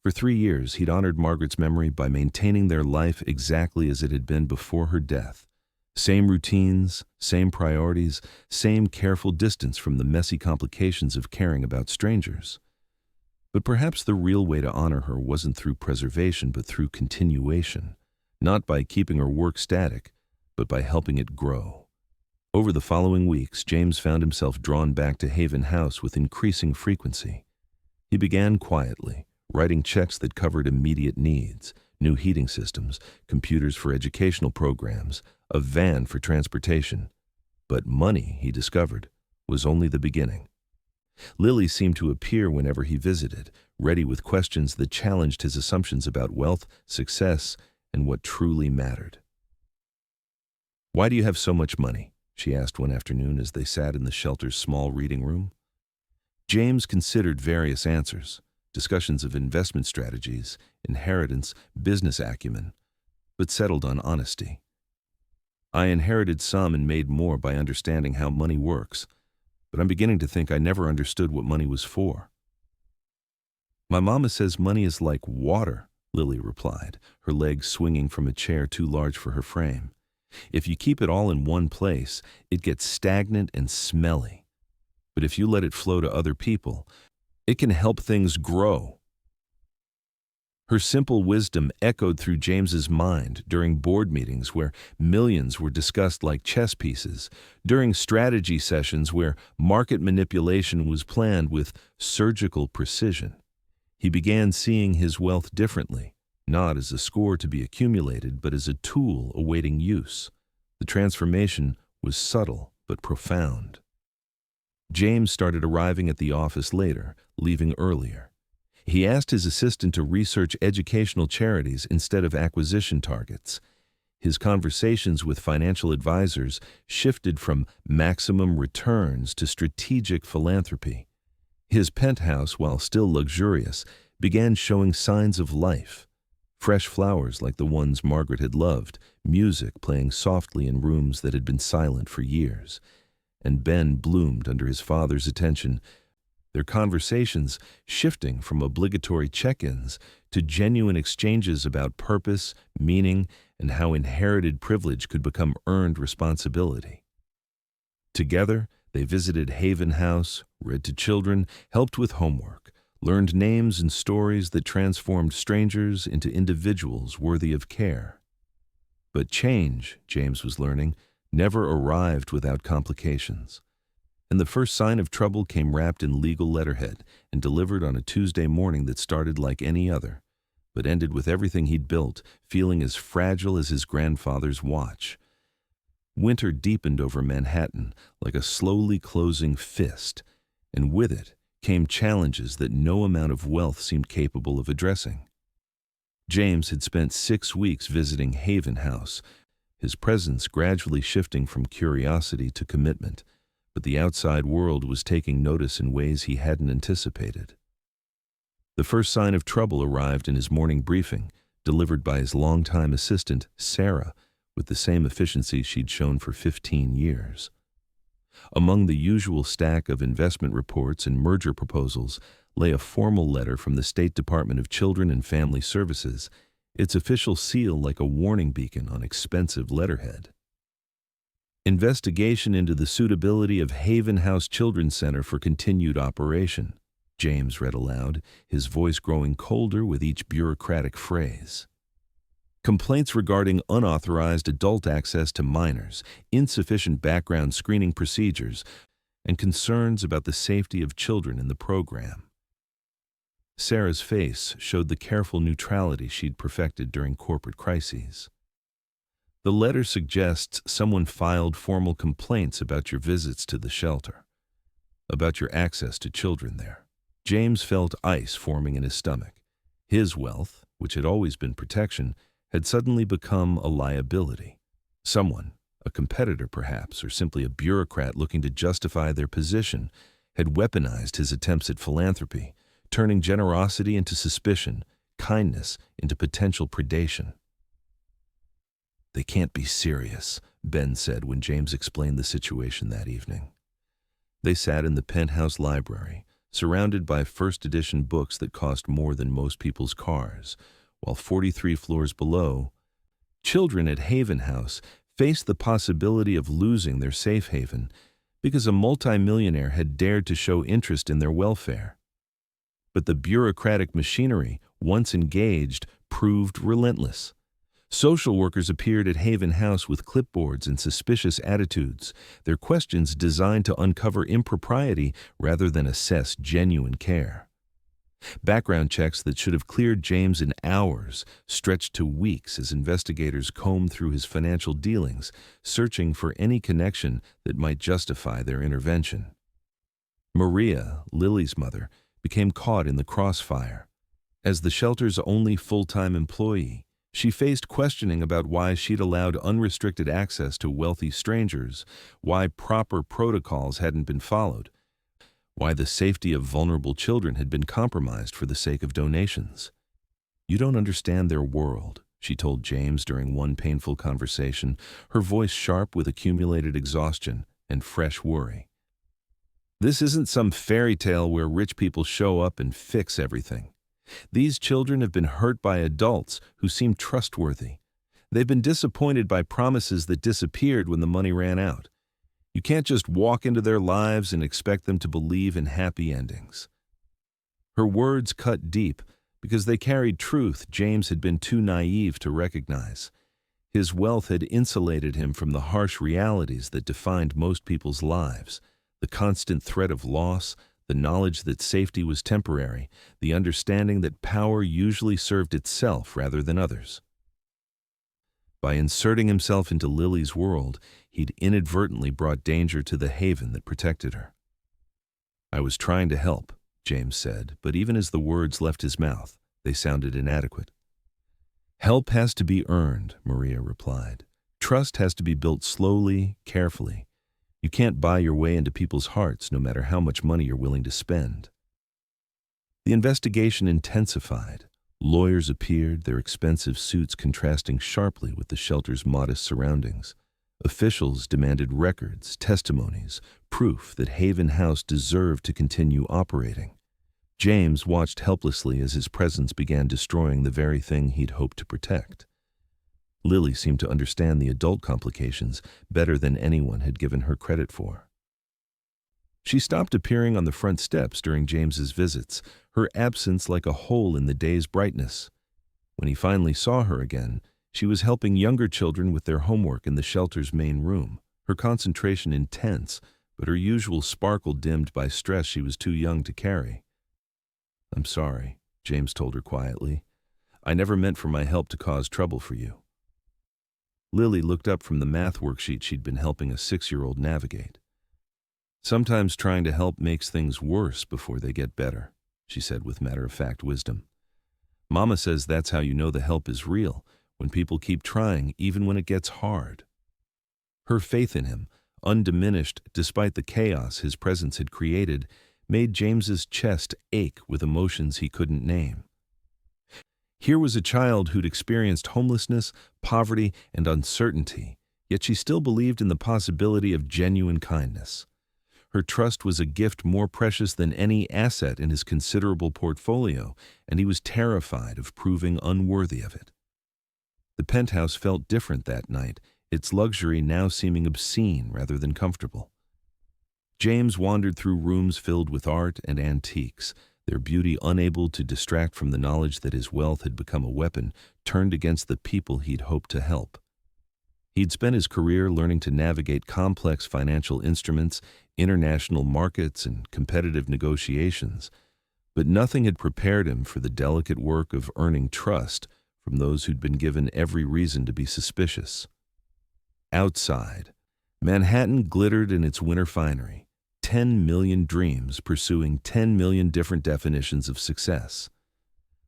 Speaker 1: For 3 years, he'd honored Margaret's memory by maintaining their life exactly as it had been before her death. Same routines, same priorities, same careful distance from the messy complications of caring about strangers. But perhaps the real way to honor her wasn't through preservation but through continuation, not by keeping her work static, but by helping it grow. Over the following weeks, James found himself drawn back to Haven House with increasing frequency. He began quietly, writing checks that covered immediate needs, new heating systems, computers for educational programs, a van for transportation. But money, he discovered, was only the beginning. Lily seemed to appear whenever he visited, ready with questions that challenged his assumptions about wealth, success, and what truly mattered. "Why do you have so much money?" she asked one afternoon as they sat in the shelter's small reading room. James considered various answers, discussions of investment strategies, inheritance, business acumen, but settled on honesty. "I inherited some and made more by understanding how money works, but I'm beginning to think I never understood what money was for." "My mama says money is like water," Lily replied, her legs swinging from a chair too large for her frame. "If you keep it all in one place, it gets stagnant and smelly. But if you let it flow to other people, it can help things grow." Her simple wisdom echoed through James's mind during board meetings where millions were discussed like chess pieces, during strategy sessions where market manipulation was planned with surgical precision. He began seeing his wealth differently, not as a score to be accumulated, but as a tool awaiting use. The transformation was subtle but profound. James started arriving at the office later, leaving earlier. He asked his assistant to research educational charities instead of acquisition targets. His conversations with financial advisors shifted from maximum returns to strategic philanthropy. His penthouse, while still luxurious, began showing signs of life. Fresh flowers like the ones Margaret had loved, music playing softly in rooms that had been silent for years. And Ben bloomed under his father's attention, their conversations shifting from obligatory check-ins to genuine exchanges about purpose, meaning, and how inherited privilege could become earned responsibility. Together, they visited Haven House, read to children, helped with homework, learned names and stories that transformed strangers into individuals worthy of care. But change, James was learning, never arrived without complications. And the first sign of trouble came wrapped in legal letterhead and delivered on a Tuesday morning that started like any other, but ended with everything he'd built feeling as fragile as his grandfather's watch. Winter deepened over Manhattan like a slowly closing fist, and with it came challenges that no amount of wealth seemed capable of addressing. James had spent 6 weeks visiting Haven House, his presence gradually shifting from curiosity to commitment, but the outside world was taking notice in ways he hadn't anticipated. The first sign of trouble arrived in his morning briefing, delivered by his longtime assistant, Sarah, with the same efficiency she'd shown for 15 years. Among the usual stack of investment reports and merger proposals lay a formal letter from the State Department of Children and Family Services, its official seal like a warning beacon on expensive letterhead. Investigation into the suitability of Haven House Children's Center for continued operation, James read aloud, his voice growing colder with each bureaucratic phrase. Complaints regarding unauthorized adult access to minors, insufficient background screening procedures, and concerns about the safety of children in the program. Sarah's face showed the careful neutrality she'd perfected during corporate crises. The letter suggests someone filed formal complaints about your visits to the shelter, about your access to children there. James felt ice forming in his stomach. His wealth, which had always been protection, had suddenly become a liability. Someone, a competitor perhaps, or simply a bureaucrat looking to justify their position, had weaponized his attempts at philanthropy, turning generosity into suspicion, kindness into potential predation. "They can't be serious," Ben said when James explained the situation that evening. They sat in the penthouse library, surrounded by first-edition books that cost more than most people's cars, while 43 floors below, children at Haven House faced the possibility of losing their safe haven because a multimillionaire had dared to show interest in their welfare. But the bureaucratic machinery, once engaged, proved relentless. Social workers appeared at Haven House with clipboards and suspicious attitudes, their questions designed to uncover impropriety rather than assess genuine care. Background checks that should have cleared James in hours stretched to weeks as investigators combed through his financial dealings, searching for any connection that might justify their intervention. Maria, Lily's mother, became caught in the crossfire. As the shelter's only full-time employee, she faced questioning about why she'd allowed unrestricted access to wealthy strangers, why proper protocols hadn't been followed, why the safety of vulnerable children had been compromised for the sake of donations. "You don't understand their world," she told James during one painful conversation, her voice sharp with accumulated exhaustion and fresh worry. "This isn't some fairy tale where rich people show up and fix everything. These children have been hurt by adults who seem trustworthy. They've been disappointed by promises that disappeared when the money ran out. You can't just walk into their lives and expect them to believe in happy endings." Her words cut deep, because they carried truth James had been too naive to recognize. His wealth had insulated him from the harsh realities that defined most people's lives: the constant threat of loss, the knowledge that safety was temporary, the understanding that power usually served itself rather than others. By inserting himself into Lily's world, he'd inadvertently brought danger to the haven that protected her. "I was trying to help," James said, but even as the words left his mouth, they sounded inadequate. "Help has to be earned," Maria replied. "Trust has to be built slowly, carefully. You can't buy your way into people's hearts, no matter how much money you're willing to spend." The investigation intensified. Lawyers appeared, their expensive suits contrasting sharply with the shelter's modest surroundings. Officials demanded records, testimonies, proof that Haven House deserved to continue operating. James watched helplessly as his presence began destroying the very thing he'd hoped to protect. Lily seemed to understand the adult complications better than anyone had given her credit for. She stopped appearing on the front steps during James's visits, her absence like a hole in the day's brightness. When he finally saw her again, she was helping younger children with their homework in the shelter's main room, her concentration intense, but her usual sparkle dimmed by stress she was too young to carry. "I'm sorry," James told her quietly. "I never meant for my help to cause trouble for you." Lily looked up from the math worksheet she'd been helping a 6-year-old navigate. "Sometimes trying to help makes things worse before they get better," she said with matter-of-fact wisdom. "Mama says that's how you know the help is real, when people keep trying even when it gets hard." Her faith in him, undiminished despite the chaos his presence had created, made James's chest ache with emotions he couldn't name. Here was a child who'd experienced homelessness, poverty, and uncertainty, yet she still believed in the possibility of genuine kindness. Her trust was a gift more precious than any asset in his considerable portfolio, and he was terrified of proving unworthy of it. The penthouse felt different that night, its luxury now seeming obscene rather than comfortable. James wandered through rooms filled with art and antiques, their beauty unable to distract from the knowledge that his wealth had become a weapon turned against the people he'd hoped to help. He'd spent his career learning to navigate complex financial instruments, international markets, and competitive negotiations, but nothing had prepared him for the delicate work of earning trust from those who'd been given every reason to be suspicious. Outside, Manhattan glittered in its winter finery, 10 million dreams pursuing 10 million different definitions of success.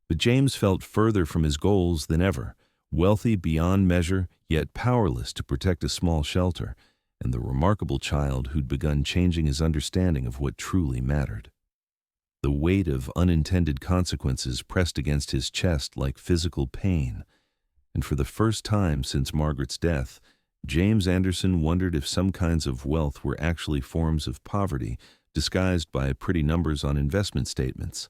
Speaker 1: But James felt further from his goals than ever, wealthy beyond measure, yet powerless to protect a small shelter, and the remarkable child who'd begun changing his understanding of what truly mattered. The weight of unintended consequences pressed against his chest like physical pain, and for the first time since Margaret's death, James Anderson wondered if some kinds of wealth were actually forms of poverty disguised by pretty numbers on investment statements.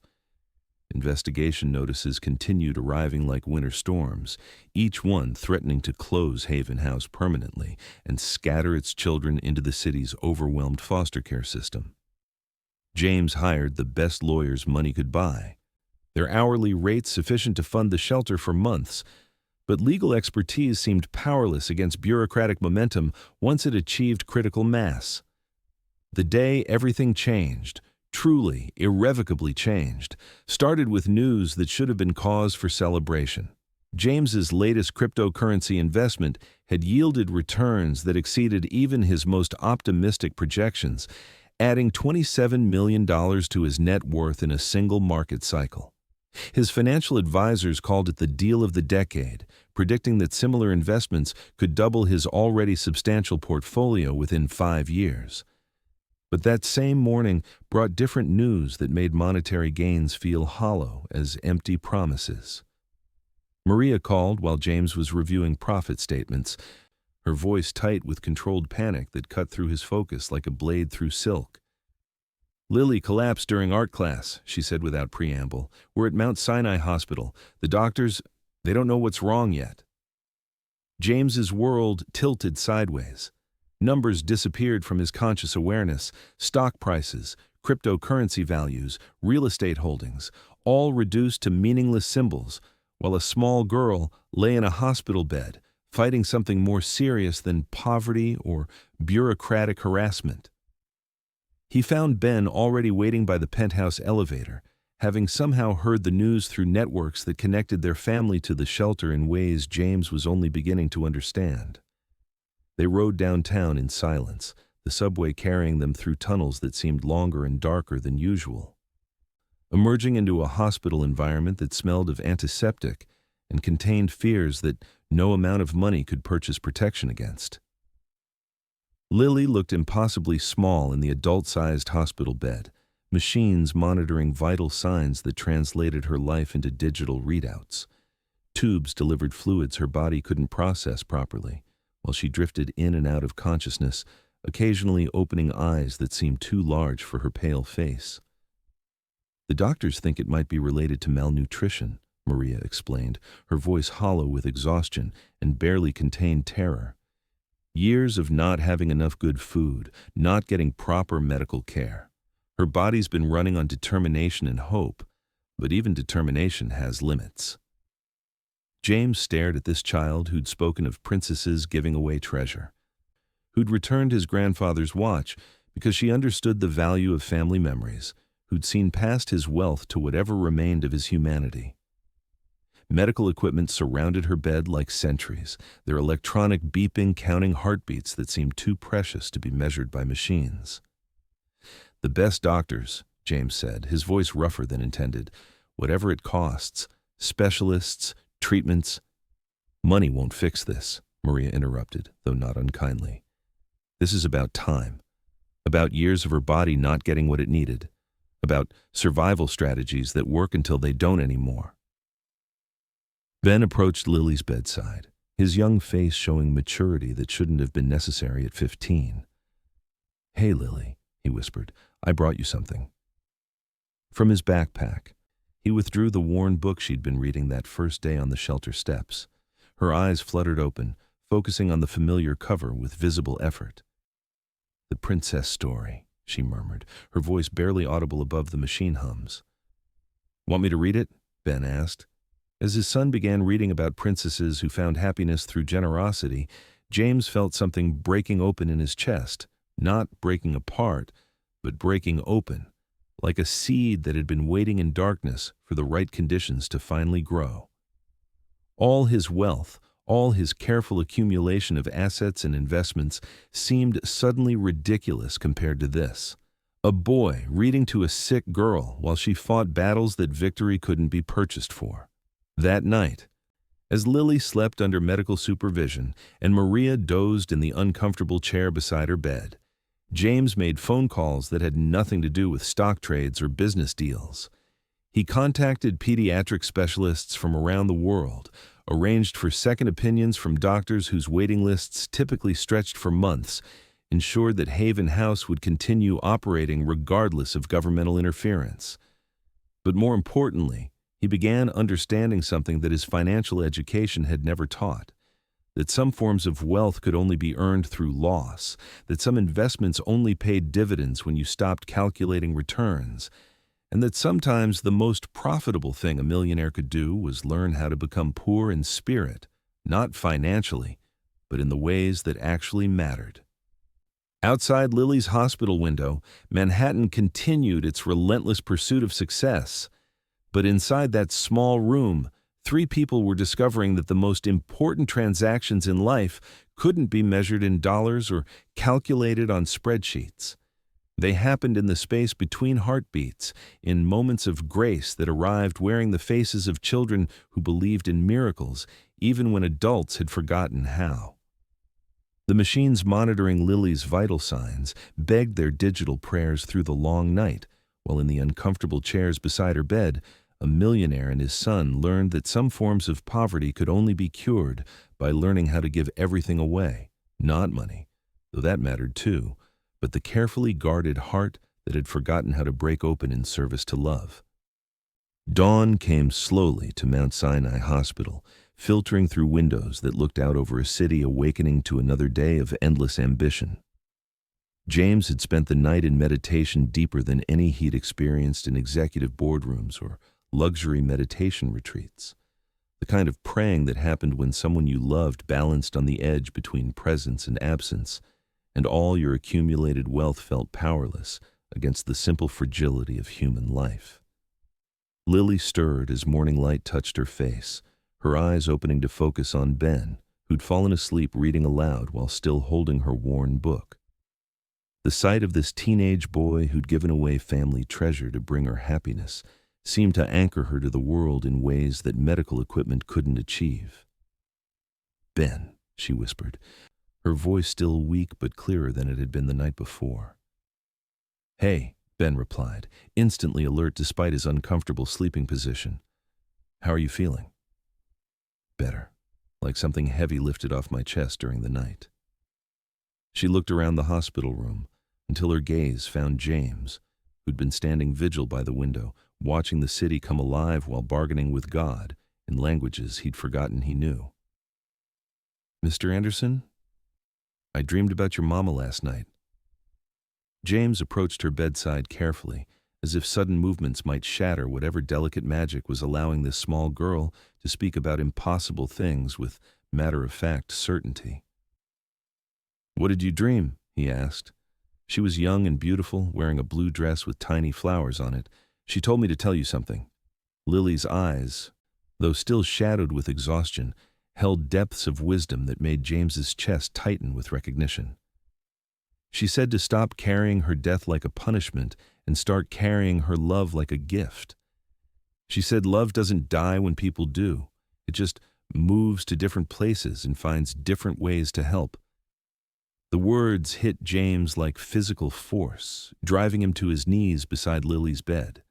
Speaker 1: Investigation notices continued arriving like winter storms, each one threatening to close Haven House permanently and scatter its children into the city's overwhelmed foster care system. James hired the best lawyers money could buy, their hourly rates sufficient to fund the shelter for months, but legal expertise seemed powerless against bureaucratic momentum once it achieved critical mass. The day everything changed, truly, irrevocably changed, started with news that should have been cause for celebration. James's latest cryptocurrency investment had yielded returns that exceeded even his most optimistic projections, adding $27 million to his net worth in a single market cycle. His financial advisors called it the deal of the decade, predicting that similar investments could double his already substantial portfolio within 5 years. But that same morning brought different news that made monetary gains feel hollow as empty promises. Maria called while James was reviewing profit statements, her voice tight with controlled panic that cut through his focus like a blade through silk. "Lily collapsed during art class," she said without preamble. "We're at Mount Sinai Hospital. The doctors, they don't know what's wrong yet." James's world tilted sideways. Numbers disappeared from his conscious awareness: stock prices, cryptocurrency values, real estate holdings, all reduced to meaningless symbols, while a small girl lay in a hospital bed, fighting something more serious than poverty or bureaucratic harassment. He found Ben already waiting by the penthouse elevator, having somehow heard the news through networks that connected their family to the shelter in ways James was only beginning to understand. They rode downtown in silence, the subway carrying them through tunnels that seemed longer and darker than usual. Emerging into a hospital environment that smelled of antiseptic and contained fears that no amount of money could purchase protection against. Lily looked impossibly small in the adult-sized hospital bed, machines monitoring vital signs that translated her life into digital readouts. Tubes delivered fluids her body couldn't process properly, while she drifted in and out of consciousness, occasionally opening eyes that seemed too large for her pale face. "The doctors think it might be related to malnutrition," Maria explained, her voice hollow with exhaustion and barely contained terror. "Years of not having enough good food, not getting proper medical care. Her body's been running on determination and hope, but even determination has limits." James stared at this child who'd spoken of princesses giving away treasure, who'd returned his grandfather's watch because she understood the value of family memories, who'd seen past his wealth to whatever remained of his humanity. Medical equipment surrounded her bed like sentries, their electronic beeping counting heartbeats that seemed too precious to be measured by machines. "The best doctors," James said, his voice rougher than intended, "whatever it costs, specialists, treatments." "Money won't fix this," Maria interrupted, though not unkindly. "This is about time, about years of her body not getting what it needed, about survival strategies that work until they don't anymore." Ben approached Lily's bedside, his young face showing maturity that shouldn't have been necessary at 15. "Hey, Lily," he whispered, "I brought you something." From his backpack, he withdrew the worn book she'd been reading that first day on the shelter steps. Her eyes fluttered open, focusing on the familiar cover with visible effort. "The Princess Story," she murmured, her voice barely audible above the machine hums. "Want me to read it?" Ben asked. As his son began reading about princesses who found happiness through generosity, James felt something breaking open in his chest, not breaking apart, but breaking open, like a seed that had been waiting in darkness for the right conditions to finally grow. All his wealth, all his careful accumulation of assets and investments seemed suddenly ridiculous compared to this. A boy reading to a sick girl while she fought battles that victory couldn't be purchased for. That night, as Lily slept under medical supervision and Maria dozed in the uncomfortable chair beside her bed, James made phone calls that had nothing to do with stock trades or business deals. He contacted pediatric specialists from around the world, arranged for second opinions from doctors whose waiting lists typically stretched for months, ensured that Haven House would continue operating regardless of governmental interference. But more importantly, he began understanding something that his financial education had never taught, that some forms of wealth could only be earned through loss, that some investments only paid dividends when you stopped calculating returns, and that sometimes the most profitable thing a millionaire could do was learn how to become poor in spirit, not financially, but in the ways that actually mattered. Outside Lily's hospital window, Manhattan continued its relentless pursuit of success. But inside that small room, 3 people were discovering that the most important transactions in life couldn't be measured in dollars or calculated on spreadsheets. They happened in the space between heartbeats, in moments of grace that arrived wearing the faces of children who believed in miracles, even when adults had forgotten how. The machines monitoring Lily's vital signs begged their digital prayers through the long night, while in the uncomfortable chairs beside her bed, a millionaire and his son learned that some forms of poverty could only be cured by learning how to give everything away, not money, though that mattered too, but the carefully guarded heart that had forgotten how to break open in service to love. Dawn came slowly to Mount Sinai Hospital, filtering through windows that looked out over a city awakening to another day of endless ambition. James had spent the night in meditation deeper than any he'd experienced in executive boardrooms or luxury meditation retreats, the kind of praying that happened when someone you loved balanced on the edge between presence and absence, and all your accumulated wealth felt powerless against the simple fragility of human life. Lily stirred as morning light touched her face, her eyes opening to focus on Ben, who'd fallen asleep reading aloud while still holding her worn book. The sight of this teenage boy who'd given away family treasure to bring her happiness seemed to anchor her to the world in ways that medical equipment couldn't achieve. "Ben," she whispered, her voice still weak but clearer than it had been the night before. "Hey," Ben replied, instantly alert despite his uncomfortable sleeping position. "How are you feeling?" "Better, like something heavy lifted off my chest during the night." She looked around the hospital room until her gaze found James, who'd been standing vigil by the window, watching the city come alive while bargaining with God in languages he'd forgotten he knew. "Mr. Anderson, I dreamed about your mama last night." James approached her bedside carefully, as if sudden movements might shatter whatever delicate magic was allowing this small girl to speak about impossible things with matter-of-fact certainty. "What did you dream?" he asked. She was young and beautiful, wearing a blue dress with tiny flowers on it. "She told me to tell you something." Lily's eyes, though still shadowed with exhaustion, held depths of wisdom that made James's chest tighten with recognition. She said to stop carrying her death like a punishment and start carrying her love like a gift. She said love doesn't die when people do. It just moves to different places and finds different ways to help. The words hit James like physical force, driving him to his knees beside Lily's bed.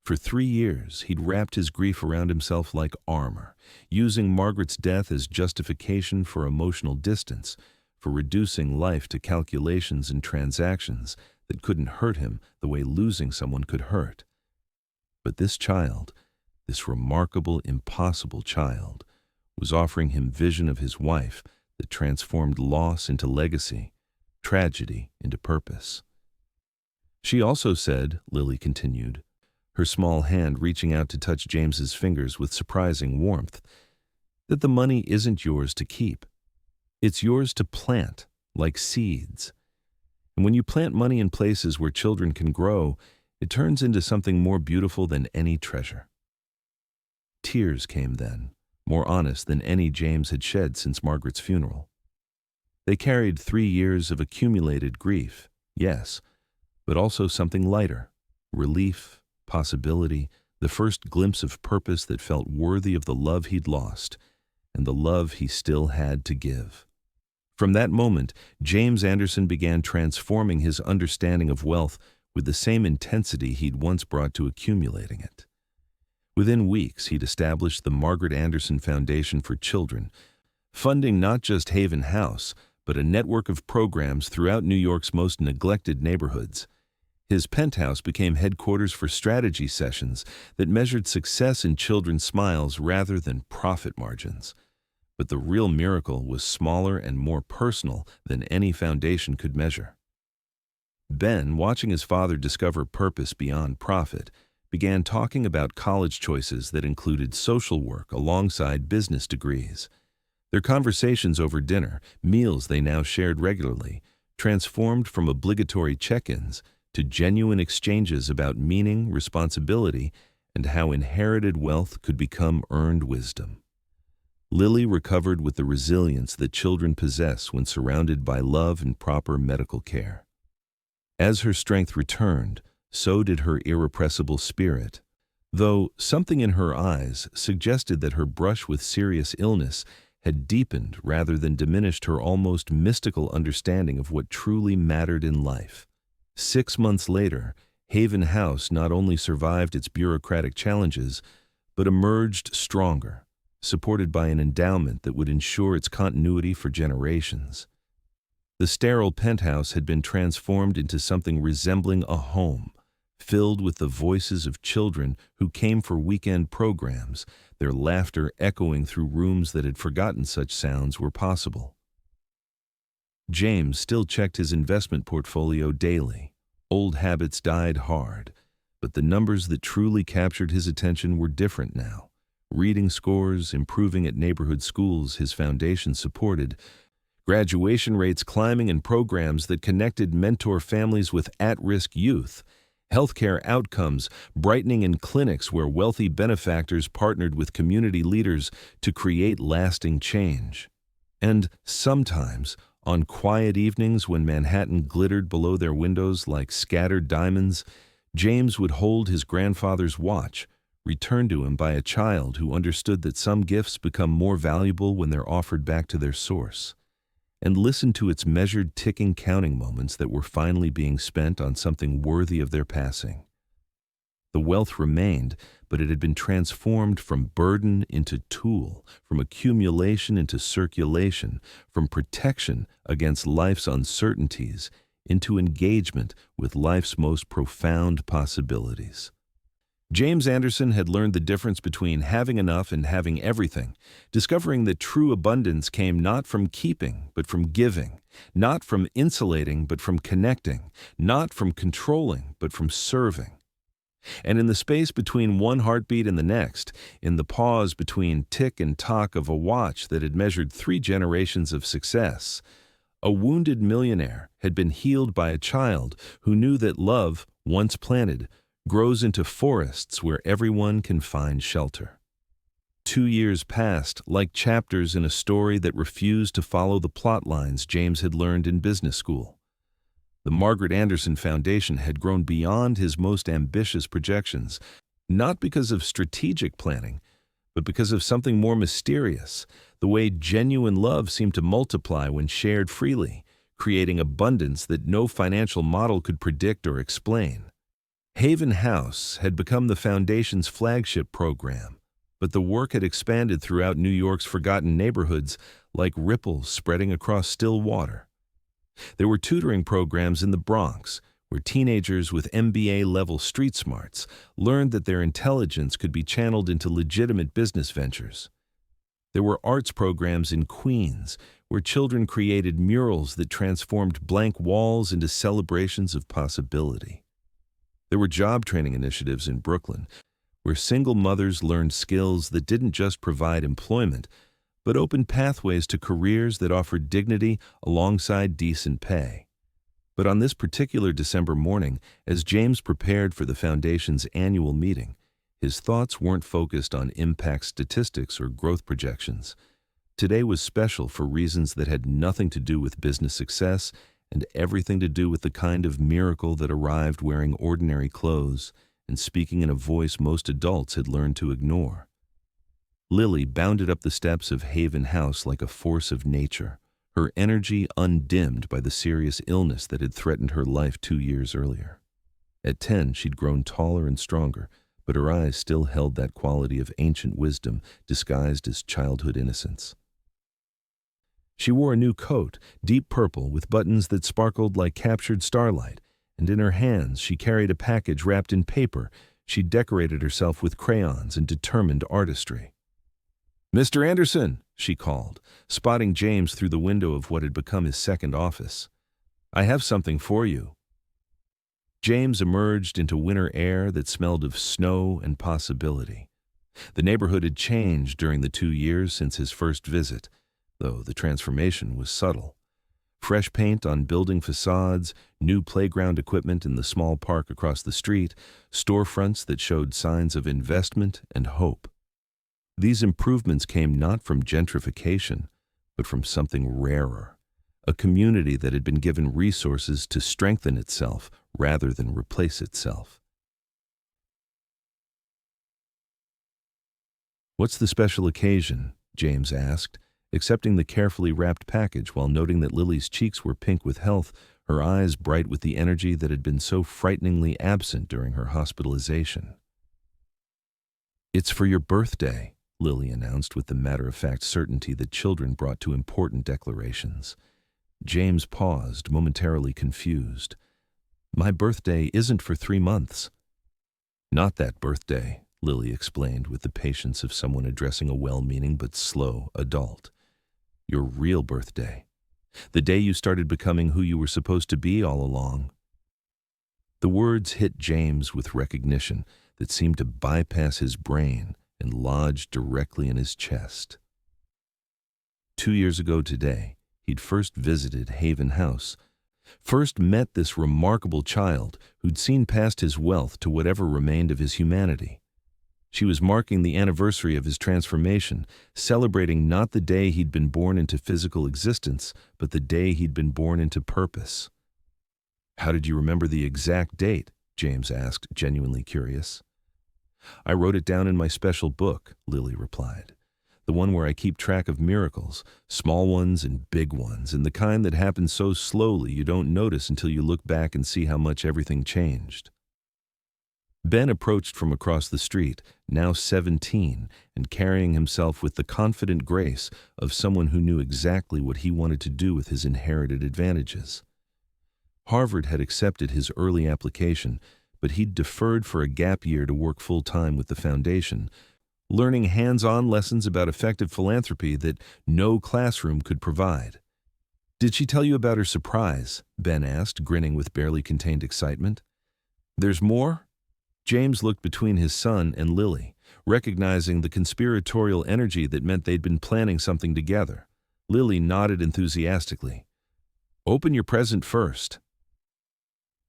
Speaker 1: For 3 years, he'd wrapped his grief around himself like armor, using Margaret's death as justification for emotional distance, for reducing life to calculations and transactions that couldn't hurt him the way losing someone could hurt. But this child, this remarkable, impossible child, was offering him vision of his wife that transformed loss into legacy, tragedy into purpose. She also said, Lily continued, her small hand reaching out to touch James's fingers with surprising warmth, that the money isn't yours to keep. It's yours to plant, like seeds. And when you plant money in places where children can grow, it turns into something more beautiful than any treasure. Tears came then, more honest than any James had shed since Margaret's funeral. They carried 3 years of accumulated grief, yes, but also something lighter, relief, possibility, the first glimpse of purpose that felt worthy of the love he'd lost and the love he still had to give. From that moment, James Anderson began transforming his understanding of wealth with the same intensity he'd once brought to accumulating it. Within weeks, he'd established the Margaret Anderson Foundation for Children, funding not just Haven House, but a network of programs throughout New York's most neglected neighborhoods. His penthouse became headquarters for strategy sessions that measured success in children's smiles rather than profit margins. But the real miracle was smaller and more personal than any foundation could measure. Ben, watching his father discover purpose beyond profit, began talking about college choices that included social work alongside business degrees. Their conversations over dinner, meals they now shared regularly, transformed from obligatory check-ins to genuine exchanges about meaning, responsibility, and how inherited wealth could become earned wisdom. Lily recovered with the resilience that children possess when surrounded by love and proper medical care. As her strength returned, so did her irrepressible spirit, though something in her eyes suggested that her brush with serious illness had deepened rather than diminished her almost mystical understanding of what truly mattered in life. 6 months later, Haven House not only survived its bureaucratic challenges, but emerged stronger, supported by an endowment that would ensure its continuity for generations. The sterile penthouse had been transformed into something resembling a home, filled with the voices of children who came for weekend programs, their laughter echoing through rooms that had forgotten such sounds were possible. James still checked his investment portfolio daily. Old habits died hard, But the numbers that truly captured his attention were different now. Reading scores improving at neighborhood schools his foundation supported, graduation rates climbing in programs that connected mentor families with at-risk youth, healthcare outcomes brightening in clinics where wealthy benefactors partnered with community leaders to create lasting change. And sometimes, on quiet evenings when Manhattan glittered below their windows like scattered diamonds, James would hold his grandfather's watch, returned to him by a child who understood that some gifts become more valuable when they're offered back to their source, and listened to its measured ticking counting moments that were finally being spent on something worthy of their passing. The wealth remained, but it had been transformed from burden into tool, from accumulation into circulation, from protection against life's uncertainties into engagement with life's most profound possibilities. James Anderson had learned the difference between having enough and having everything, discovering that true abundance came not from keeping, but from giving, not from insulating, but from connecting, not from controlling, but from serving. And in the space between one heartbeat and the next, in the pause between tick and tock of a watch that had measured 3 generations of success, a wounded millionaire had been healed by a child who knew that love, once planted, grows into forests where everyone can find shelter. 2 years passed, like chapters in a story that refused to follow the plot lines James had learned in business school. The Margaret Anderson Foundation had grown beyond his most ambitious projections, not because of strategic planning, but because of something more mysterious, the way genuine love seemed to multiply when shared freely, creating abundance that no financial model could predict or explain. Haven House had become the Foundation's flagship program, but the work had expanded throughout New York's forgotten neighborhoods like ripples spreading across still water. There were tutoring programs in the Bronx, where teenagers with MBA-level street smarts learned that their intelligence could be channeled into legitimate business ventures. There were arts programs in Queens, where children created murals that transformed blank walls into celebrations of possibility. There were job training initiatives in Brooklyn, where single mothers learned skills that didn't just provide employment, but opened pathways to careers that offered dignity alongside decent pay. But on this particular December morning, as James prepared for the Foundation's annual meeting, his thoughts weren't focused on impact statistics or growth projections. Today was special for reasons that had nothing to do with business success and everything to do with the kind of miracle that arrived wearing ordinary clothes and speaking in a voice most adults had learned to ignore. Lily bounded up the steps of Haven House like a force of nature, her energy undimmed by the serious illness that had threatened her life 2 years earlier. At 10, she'd grown taller and stronger, but her eyes still held that quality of ancient wisdom disguised as childhood innocence. She wore a new coat, deep purple with buttons that sparkled like captured starlight, and in her hands she carried a package wrapped in paper. She decorated herself with crayons and determined artistry. "Mr. Anderson," she called, spotting James through the window of what had become his second office. "I have something for you." James emerged into winter air that smelled of snow and possibility. The neighborhood had changed during the 2 years since his first visit, though the transformation was subtle. Fresh paint on building facades, new playground equipment in the small park across the street, storefronts that showed signs of investment and hope. These improvements came not from gentrification, but from something rarer, a community that had been given resources to strengthen itself rather than replace itself. "What's the special occasion?" James asked, accepting the carefully wrapped package while noting that Lily's cheeks were pink with health, her eyes bright with the energy that had been so frighteningly absent during her hospitalization. "It's for your birthday," Lily announced with the matter-of-fact certainty that children brought to important declarations. James paused, momentarily confused. "My birthday isn't for 3 months." "Not that birthday," Lily explained with the patience of someone addressing a well-meaning but slow adult. "Your real birthday. The day you started becoming who you were supposed to be all along." The words hit James with recognition that seemed to bypass his brain and lodge directly in his chest. 2 years ago today, he'd first visited Haven House, first met this remarkable child who'd seen past his wealth to whatever remained of his humanity. She was marking the anniversary of his transformation, celebrating not the day he'd been born into physical existence, but the day he'd been born into purpose. "How did you remember the exact date?" James asked, genuinely curious. "I wrote it down in my special book," Lily replied. "The one where I keep track of miracles, small ones and big ones, and the kind that happen so slowly you don't notice until you look back and see how much everything changed." Ben approached from across the street, now 17, and carrying himself with the confident grace of someone who knew exactly what he wanted to do with his inherited advantages. Harvard had accepted his early application, but he'd deferred for a gap year to work full-time with the foundation, learning hands-on lessons about effective philanthropy that no classroom could provide. "Did she tell you about her surprise?" Ben asked, grinning with barely contained excitement. "There's more?" James looked between his son and Lily, recognizing the conspiratorial energy that meant they'd been planning something together. Lily nodded enthusiastically. "Open your present first."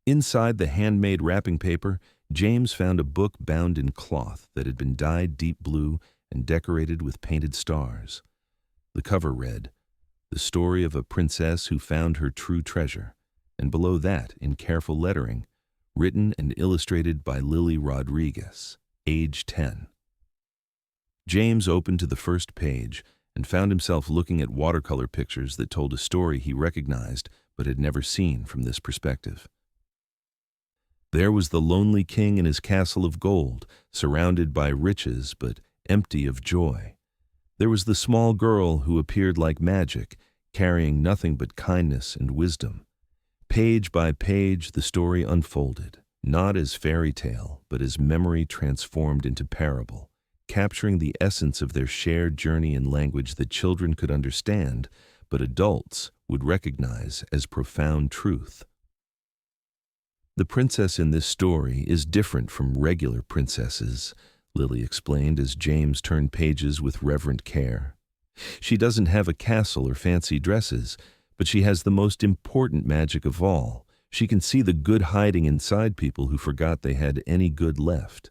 Speaker 1: Inside the handmade wrapping paper, James found a book bound in cloth that had been dyed deep blue and decorated with painted stars. The cover read, "The Story of a Princess Who Found Her True Treasure," and below that, in careful lettering, written and illustrated by Lily Rodriguez, age 10. James opened to the first page and found himself looking at watercolor pictures that told a story he recognized but had never seen from this perspective. There was the lonely king in his castle of gold, surrounded by riches but empty of joy. There was the small girl who appeared like magic, carrying nothing but kindness and wisdom. Page by page, the story unfolded, not as fairy tale, but as memory transformed into parable, capturing the essence of their shared journey in language that children could understand, but adults would recognize as profound truth. "The princess in this story is different from regular princesses," Lily explained as James turned pages with reverent care. "She doesn't have a castle or fancy dresses, but she has the most important magic of all. She can see the good hiding inside people who forgot they had any good left."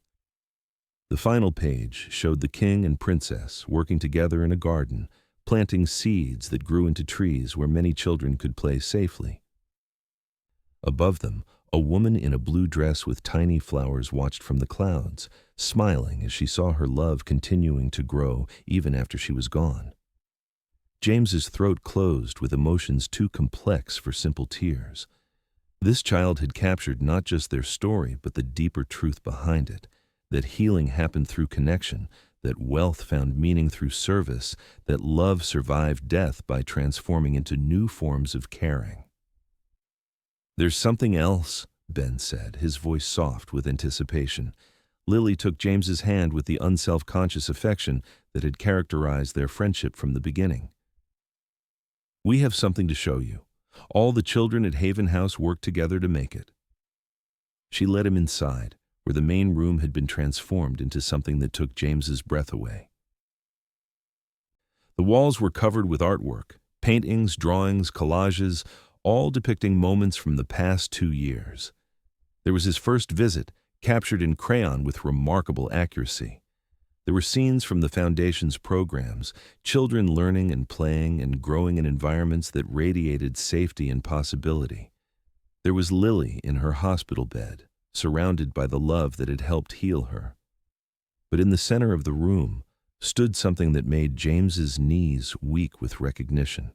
Speaker 1: The final page showed the king and princess working together in a garden, planting seeds that grew into trees where many children could play safely. Above them, a woman in a blue dress with tiny flowers watched from the clouds, smiling as she saw her love continuing to grow even after she was gone. James's throat closed with emotions too complex for simple tears. This child had captured not just their story, but the deeper truth behind it, that healing happened through connection, that wealth found meaning through service, that love survived death by transforming into new forms of caring. "There's something else," Ben said, his voice soft with anticipation. Lily took James's hand with the unself-conscious affection that had characterized their friendship from the beginning. "We have something to show you. All the children at Haven House worked together to make it." She led him inside, where the main room had been transformed into something that took James's breath away. The walls were covered with artwork, paintings, drawings, collages, all depicting moments from the past 2 years. There was his first visit, captured in crayon with remarkable accuracy. There were scenes from the Foundation's programs, children learning and playing and growing in environments that radiated safety and possibility. There was Lily in her hospital bed, surrounded by the love that had helped heal her. But in the center of the room stood something that made James's knees weak with recognition.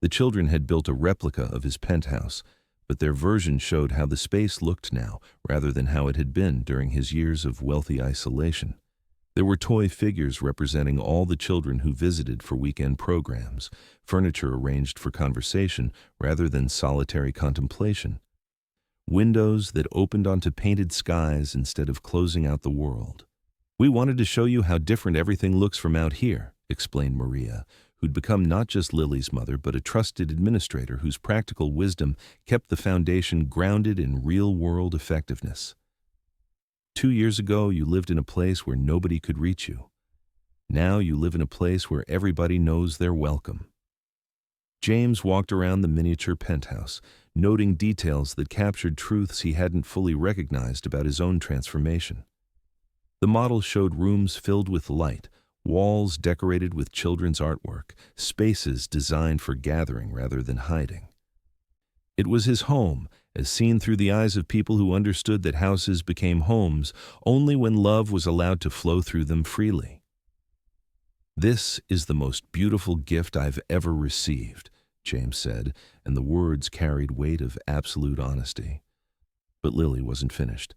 Speaker 1: The children had built a replica of his penthouse, but their version showed how the space looked now, rather than how it had been during his years of wealthy isolation. There were toy figures representing all the children who visited for weekend programs, furniture arranged for conversation rather than solitary contemplation, windows that opened onto painted skies instead of closing out the world. "We wanted to show you how different everything looks from out here," explained Maria, who'd become not just Lily's mother, but a trusted administrator whose practical wisdom kept the foundation grounded in real-world effectiveness. 2 years ago, you lived in a place where nobody could reach you. Now you live in a place where everybody knows they're welcome. James walked around the miniature penthouse, noting details that captured truths he hadn't fully recognized about his own transformation. The model showed rooms filled with light, walls decorated with children's artwork, spaces designed for gathering rather than hiding. It was his home, as seen through the eyes of people who understood that houses became homes only when love was allowed to flow through them freely. "This is the most beautiful gift I've ever received," James said, and the words carried weight of absolute honesty. But Lily wasn't finished.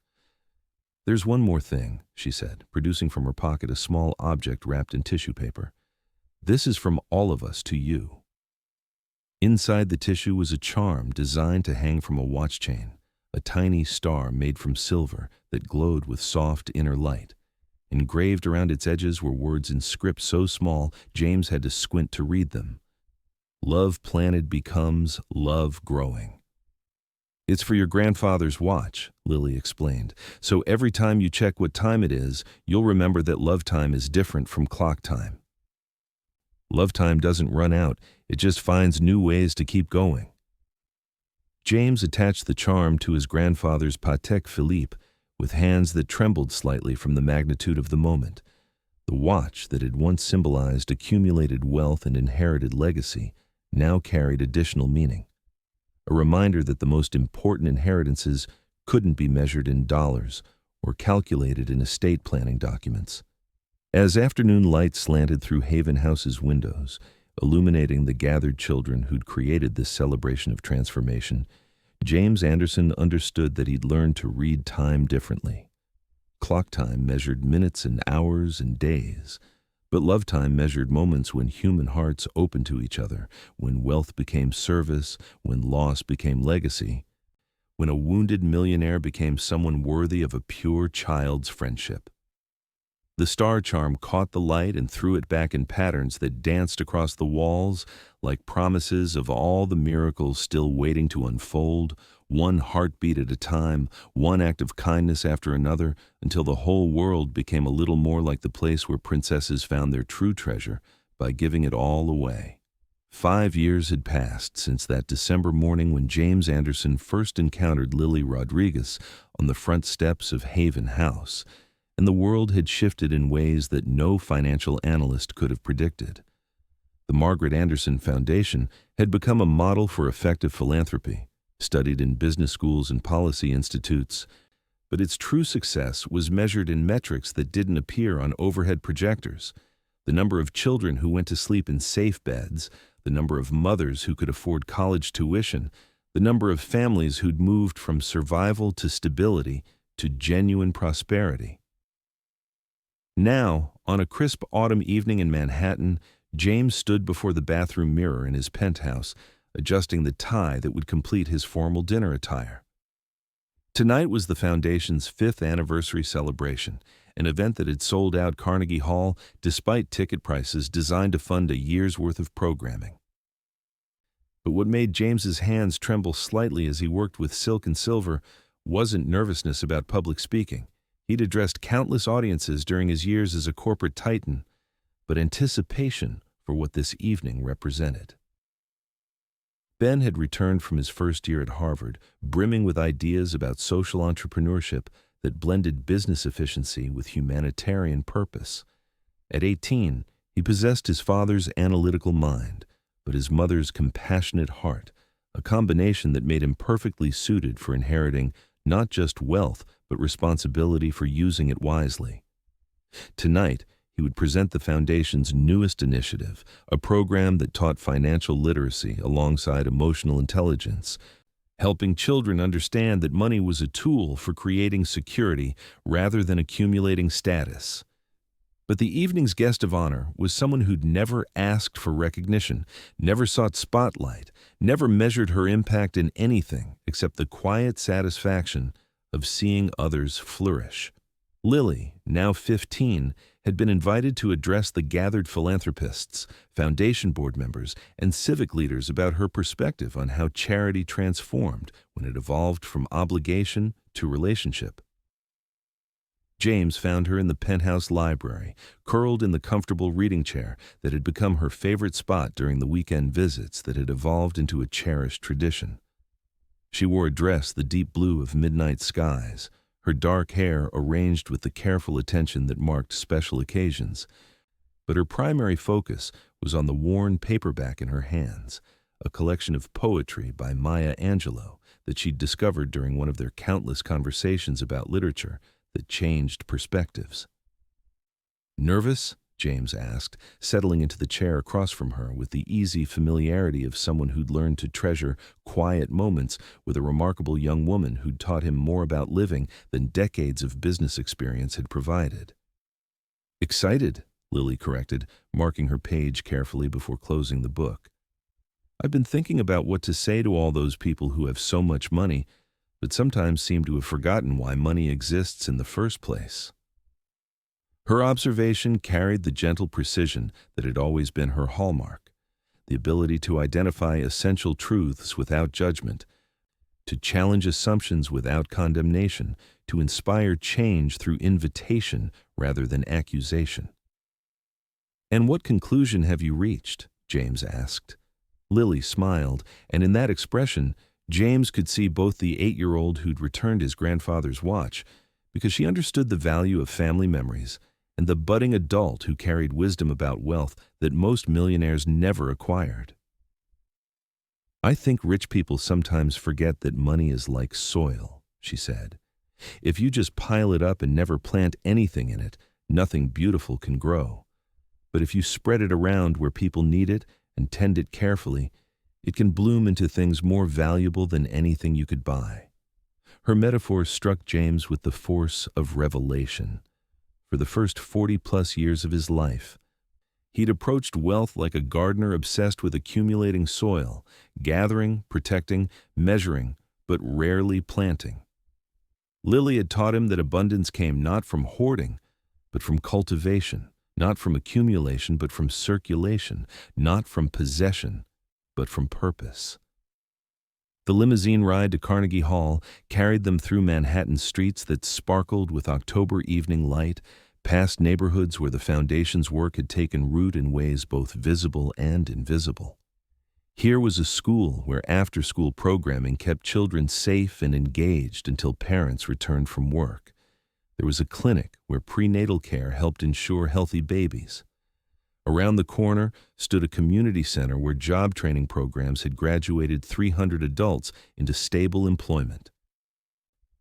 Speaker 1: "There's one more thing," she said, producing from her pocket a small object wrapped in tissue paper. "This is from all of us to you." Inside the tissue was a charm designed to hang from a watch chain, a tiny star made from silver that glowed with soft inner light. Engraved around its edges were words in script so small James had to squint to read them. "Love planted becomes love growing." "It's for your grandfather's watch," Lily explained, "so every time you check what time it is, you'll remember that love time is different from clock time. Love time doesn't run out, it just finds new ways to keep going." James attached the charm to his grandfather's Patek Philippe with hands that trembled slightly from the magnitude of the moment. The watch that had once symbolized accumulated wealth and inherited legacy now carried additional meaning. A reminder that the most important inheritances couldn't be measured in dollars or calculated in estate planning documents. As afternoon light slanted through Haven House's windows, illuminating the gathered children who'd created this celebration of transformation, James Anderson understood that he'd learned to read time differently. Clock time measured minutes and hours and days, but love time measured moments when human hearts opened to each other, when wealth became service, when loss became legacy, when a wounded millionaire became someone worthy of a pure child's friendship. The star charm caught the light and threw it back in patterns that danced across the walls like promises of all the miracles still waiting to unfold, one heartbeat at a time, one act of kindness after another, until the whole world became a little more like the place where princesses found their true treasure by giving it all away. 5 years had passed since that December morning when James Anderson first encountered Lily Rodriguez on the front steps of Haven House, and the world had shifted in ways that no financial analyst could have predicted. The Margaret Anderson Foundation had become a model for effective philanthropy, studied in business schools and policy institutes, but its true success was measured in metrics that didn't appear on overhead projectors: the number of children who went to sleep in safe beds, the number of mothers who could afford college tuition, the number of families who'd moved from survival to stability to genuine prosperity. Now, on a crisp autumn evening in Manhattan, James stood before the bathroom mirror in his penthouse, adjusting the tie that would complete his formal dinner attire. Tonight was the Foundation's 5th anniversary celebration, an event that had sold out Carnegie Hall despite ticket prices designed to fund a year's worth of programming. But what made James's hands tremble slightly as he worked with silk and silver wasn't nervousness about public speaking. He'd addressed countless audiences during his years as a corporate titan, but anticipation for what this evening represented. Ben had returned from his first year at Harvard, brimming with ideas about social entrepreneurship that blended business efficiency with humanitarian purpose. At 18, he possessed his father's analytical mind, but his mother's compassionate heart, a combination that made him perfectly suited for inheriting not just wealth, but responsibility for using it wisely. Tonight, he would present the Foundation's newest initiative, a program that taught financial literacy alongside emotional intelligence, helping children understand that money was a tool for creating security rather than accumulating status. But the evening's guest of honor was someone who'd never asked for recognition, never sought spotlight, never measured her impact in anything except the quiet satisfaction of seeing others flourish. Lily, now 15, had been invited to address the gathered philanthropists, foundation board members, and civic leaders about her perspective on how charity transformed when it evolved from obligation to relationship. James found her in the penthouse library, curled in the comfortable reading chair that had become her favorite spot during the weekend visits that had evolved into a cherished tradition. She wore a dress the deep blue of midnight skies, her dark hair arranged with the careful attention that marked special occasions. But her primary focus was on the worn paperback in her hands, a collection of poetry by Maya Angelou that she'd discovered during one of their countless conversations about literature that changed perspectives. "Nervous?" James asked, settling into the chair across from her with the easy familiarity of someone who'd learned to treasure quiet moments with a remarkable young woman who'd taught him more about living than decades of business experience had provided. "Excited," Lily corrected, marking her page carefully before closing the book. "I've been thinking about what to say to all those people who have so much money, but sometimes seem to have forgotten why money exists in the first place." Her observation carried the gentle precision that had always been her hallmark, the ability to identify essential truths without judgment, to challenge assumptions without condemnation, to inspire change through invitation rather than accusation. "And what conclusion have you reached?" James asked. Lily smiled, and in that expression, James could see both the 8-year-old who'd returned his grandfather's watch, because she understood the value of family memories, and the budding adult who carried wisdom about wealth that most millionaires never acquired. "I think rich people sometimes forget that money is like soil," she said. "If you just pile it up and never plant anything in it, nothing beautiful can grow. But if you spread it around where people need it and tend it carefully, it can bloom into things more valuable than anything you could buy." Her metaphor struck James with the force of revelation. For the first 40-plus years of his life, he'd approached wealth like a gardener obsessed with accumulating soil, gathering, protecting, measuring, but rarely planting. Lily had taught him that abundance came not from hoarding, but from cultivation, not from accumulation, but from circulation, not from possession, but from purpose. The limousine ride to Carnegie Hall carried them through Manhattan streets that sparkled with October evening light, past neighborhoods where the foundation's work had taken root in ways both visible and invisible. Here was a school where after-school programming kept children safe and engaged until parents returned from work. There was a clinic where prenatal care helped ensure healthy babies. Around the corner stood a community center where job training programs had graduated 300 adults into stable employment.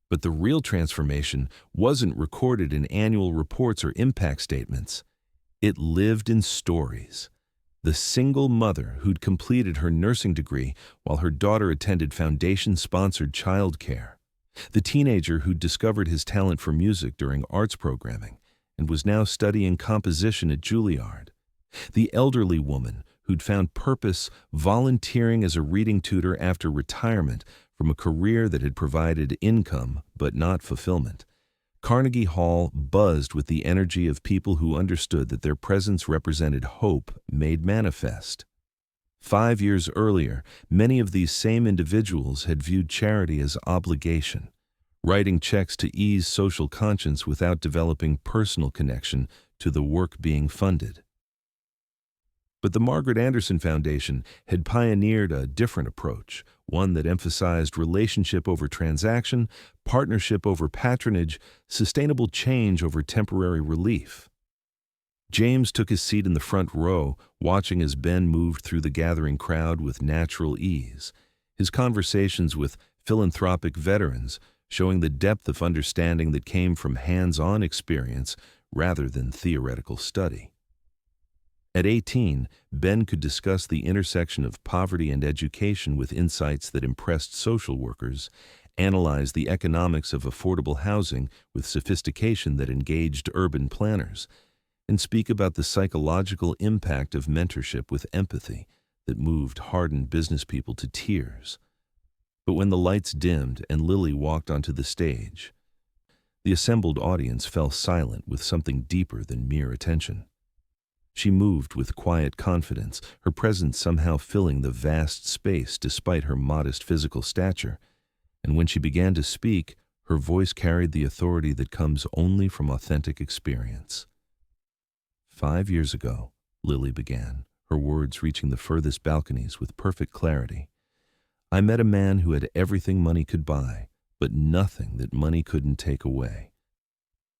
Speaker 1: But the real transformation wasn't recorded in annual reports or impact statements. It lived in stories. The single mother who'd completed her nursing degree while her daughter attended foundation-sponsored childcare. The teenager who'd discovered his talent for music during arts programming and was now studying composition at Juilliard. The elderly woman who'd found purpose volunteering as a reading tutor after retirement from a career that had provided income but not fulfillment. Carnegie Hall buzzed with the energy of people who understood that their presence represented hope made manifest. 5 years earlier, many of these same individuals had viewed charity as obligation, writing checks to ease social conscience without developing personal connection to the work being funded. But the Margaret Anderson Foundation had pioneered a different approach, one that emphasized relationship over transaction, partnership over patronage, sustainable change over temporary relief. James took his seat in the front row, watching as Ben moved through the gathering crowd with natural ease, his conversations with philanthropic veterans showing the depth of understanding that came from hands-on experience rather than theoretical study. At 18, Ben could discuss the intersection of poverty and education with insights that impressed social workers, analyze the economics of affordable housing with sophistication that engaged urban planners, and speak about the psychological impact of mentorship with empathy that moved hardened business people to tears. But when the lights dimmed and Lily walked onto the stage, The assembled audience fell silent with something deeper than mere attention. She moved with quiet confidence, her presence somehow filling the vast space despite her modest physical stature, and when she began to speak, her voice carried the authority that comes only from authentic experience. 5 years ago, Lily began, her words reaching the furthest balconies with perfect clarity. I met a man who had everything money could buy, but nothing that money couldn't take away.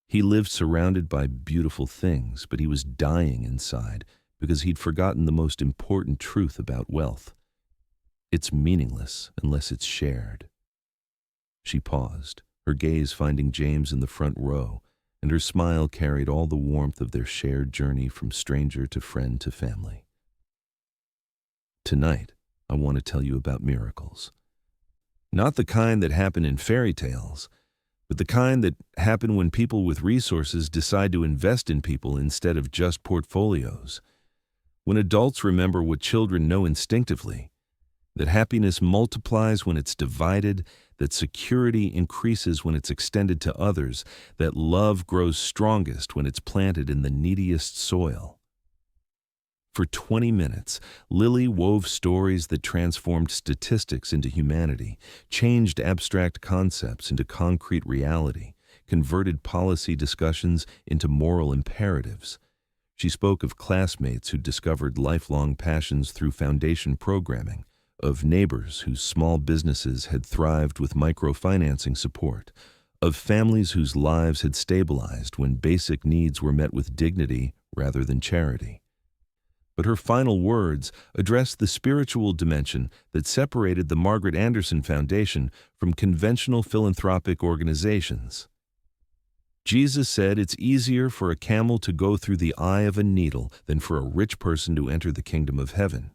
Speaker 1: He lived surrounded by beautiful things, but he was dying inside because he'd forgotten the most important truth about wealth. It's meaningless unless it's shared. She paused, her gaze finding James in the front row, and her smile carried all the warmth of their shared journey from stranger to friend to family. Tonight, I want to tell you about miracles. Not the kind that happen in fairy tales, but the kind that happen when people with resources decide to invest in people instead of just portfolios. When adults remember what children know instinctively, that happiness multiplies when it's divided, that security increases when it's extended to others, that love grows strongest when it's planted in the neediest soil. For 20 minutes, Lily wove stories that transformed statistics into humanity, changed abstract concepts into concrete reality, converted policy discussions into moral imperatives. She spoke of classmates who discovered lifelong passions through foundation programming, of neighbors whose small businesses had thrived with microfinancing support, of families whose lives had stabilized when basic needs were met with dignity rather than charity. But her final words addressed the spiritual dimension that separated the Margaret Anderson Foundation from conventional philanthropic organizations. Jesus said it's easier for a camel to go through the eye of a needle than for a rich person to enter the kingdom of heaven.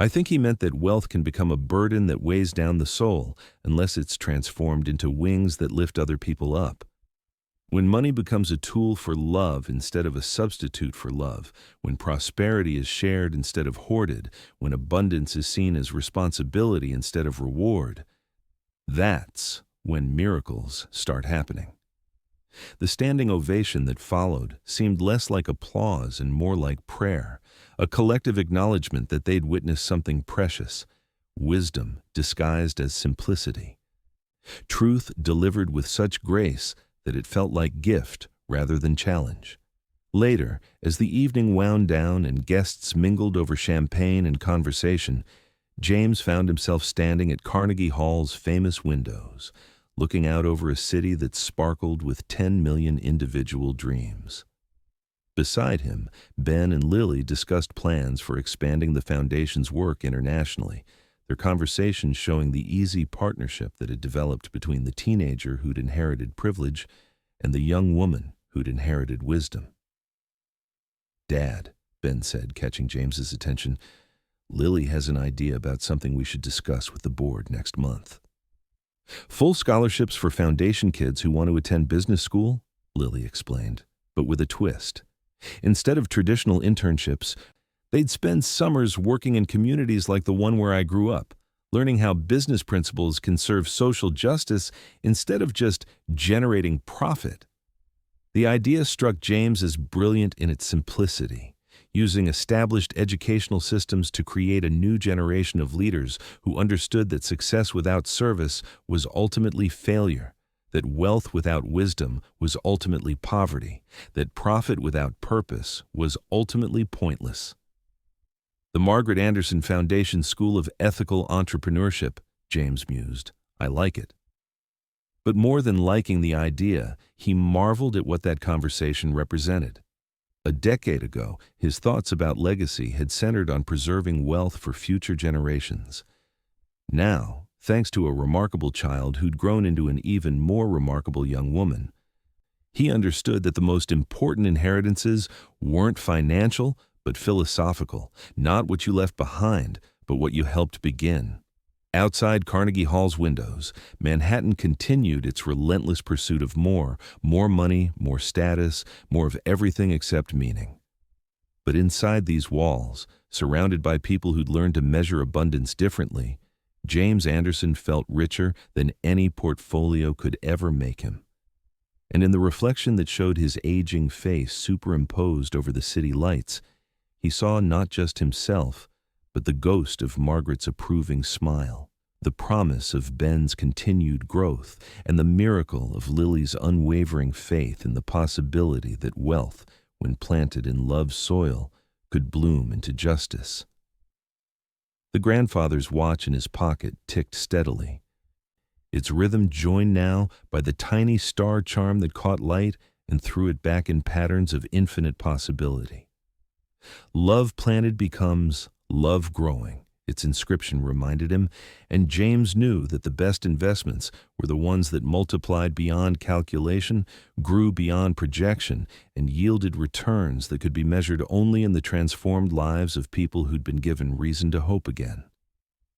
Speaker 1: I think he meant that wealth can become a burden that weighs down the soul unless it's transformed into wings that lift other people up. When money becomes a tool for love instead of a substitute for love, when prosperity is shared instead of hoarded, when abundance is seen as responsibility instead of reward, that's when miracles start happening. The standing ovation that followed seemed less like applause and more like prayer, a collective acknowledgement that they'd witnessed something precious, wisdom disguised as simplicity, truth delivered with such grace that it felt like gift rather than challenge. Later, as the evening wound down and guests mingled over champagne and conversation, James found himself standing at Carnegie Hall's famous windows, looking out over a city that sparkled with 10 million individual dreams. Beside him, Ben and Lily discussed plans for expanding the foundation's work internationally, their conversation showing the easy partnership that had developed between the teenager who'd inherited privilege and the young woman who'd inherited wisdom. "Dad," Ben said, catching James's attention, "Lily has an idea about something we should discuss with the board next month." "Full scholarships for foundation kids who want to attend business school," Lily explained, but with a twist. Instead of traditional internships, they'd spend summers working in communities like the one where I grew up, learning how business principles can serve social justice instead of just generating profit. The idea struck James as brilliant in its simplicity, using established educational systems to create a new generation of leaders who understood that success without service was ultimately failure, that wealth without wisdom was ultimately poverty, that profit without purpose was ultimately pointless. "The Margaret Anderson Foundation School of Ethical Entrepreneurship," James mused. "I like it." But more than liking the idea, he marveled at what that conversation represented. A decade ago, his thoughts about legacy had centered on preserving wealth for future generations. Now, thanks to a remarkable child who'd grown into an even more remarkable young woman, he understood that the most important inheritances weren't financial, but philosophical, not what you left behind, but what you helped begin. Outside Carnegie Hall's windows, Manhattan continued its relentless pursuit of more money, more status, more of everything except meaning. But inside these walls, surrounded by people who'd learned to measure abundance differently, James Anderson felt richer than any portfolio could ever make him. and in the reflection that showed his aging face superimposed over the city lights, he saw not just himself, but the ghost of Margaret's approving smile, the promise of Ben's continued growth, and the miracle of Lily's unwavering faith in the possibility that wealth, when planted in love's soil, could bloom into justice. The grandfather's watch in his pocket ticked steadily, its rhythm joined now by the tiny star charm that caught light and threw it back in patterns of infinite possibility. Love planted becomes love growing, its inscription reminded him, and James knew that the best investments were the ones that multiplied beyond calculation, grew beyond projection, and yielded returns that could be measured only in the transformed lives of people who'd been given reason to hope again.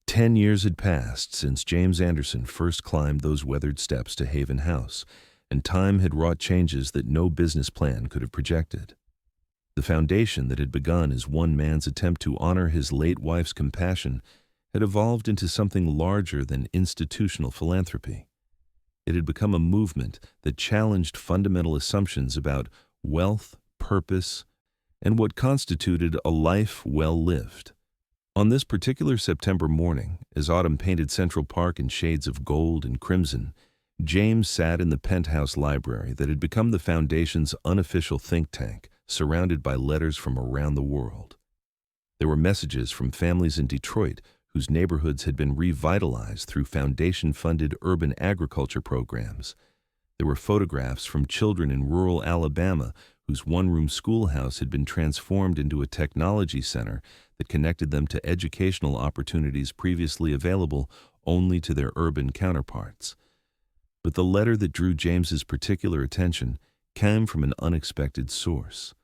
Speaker 1: 10 years had passed since James Anderson first climbed those weathered steps to Haven House, and time had wrought changes that no business plan could have projected. The foundation that had begun as one man's attempt to honor his late wife's compassion had evolved into something larger than institutional philanthropy. It had become a movement that challenged fundamental assumptions about wealth, purpose, and what constituted a life well lived. On this particular September morning, as autumn painted Central Park in shades of gold and crimson, James sat in the penthouse library that had become the Foundation's unofficial think tank, surrounded by letters from around the world. There were messages from families in Detroit whose neighborhoods had been revitalized through Foundation-funded urban agriculture programs. There were photographs from children in rural Alabama whose one-room schoolhouse had been transformed into a technology center that connected them to educational opportunities previously available only to their urban counterparts. But the letter that drew James's particular attention came from an unexpected source: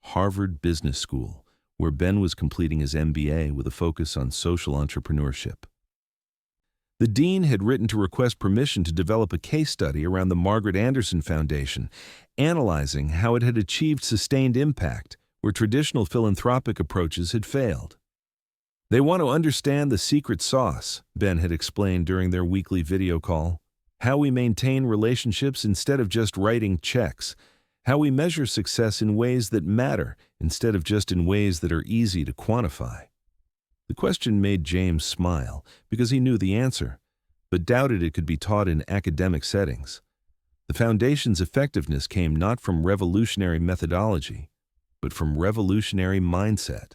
Speaker 1: Harvard Business School, where Ben was completing his MBA with a focus on social entrepreneurship. The dean had written to request permission to develop a case study around the Margaret Anderson Foundation, analyzing how it had achieved sustained impact where traditional philanthropic approaches had failed. "They want to understand the secret sauce," Ben had explained during their weekly video call. "How we maintain relationships instead of just writing checks. How we measure success in ways that matter instead of just in ways that are easy to quantify." The question made James smile because he knew the answer, but doubted it could be taught in academic settings. The Foundation's effectiveness came not from revolutionary methodology, but from revolutionary mindset.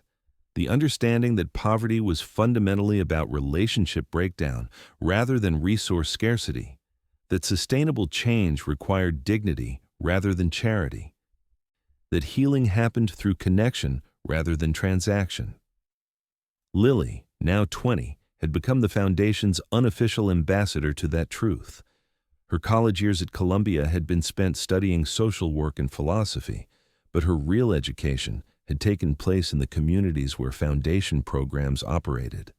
Speaker 1: The understanding that poverty was fundamentally about relationship breakdown rather than resource scarcity, that sustainable change required dignity rather than charity, that healing happened through connection rather than transaction. Lily, now 20, had become the Foundation's unofficial ambassador to that truth. Her college years at Columbia had been spent studying social work and philosophy, but her real education had taken place in the communities where Foundation programs operated.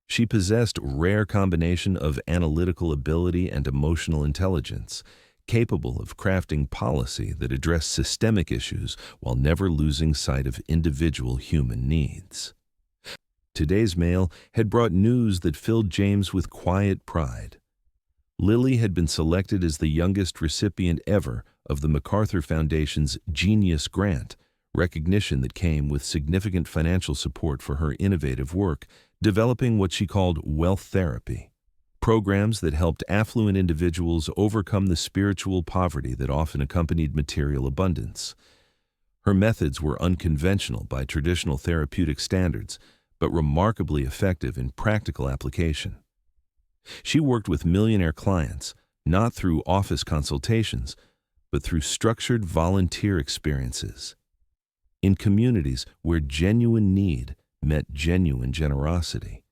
Speaker 1: She possessed a rare combination of analytical ability and emotional intelligence, capable of crafting policy that addressed systemic issues while never losing sight of individual human needs. Today's mail had brought news that filled James with quiet pride. Lily had been selected as the youngest recipient ever of the MacArthur Foundation's Genius Grant, recognition that came with significant financial support for her innovative work, developing what she called wealth therapy, programs that helped affluent individuals overcome the spiritual poverty that often accompanied material abundance. Her methods were unconventional by traditional therapeutic standards, but remarkably effective in practical application. She worked with millionaire clients, not through office consultations, but through structured volunteer experiences, in communities where genuine need met genuine generosity.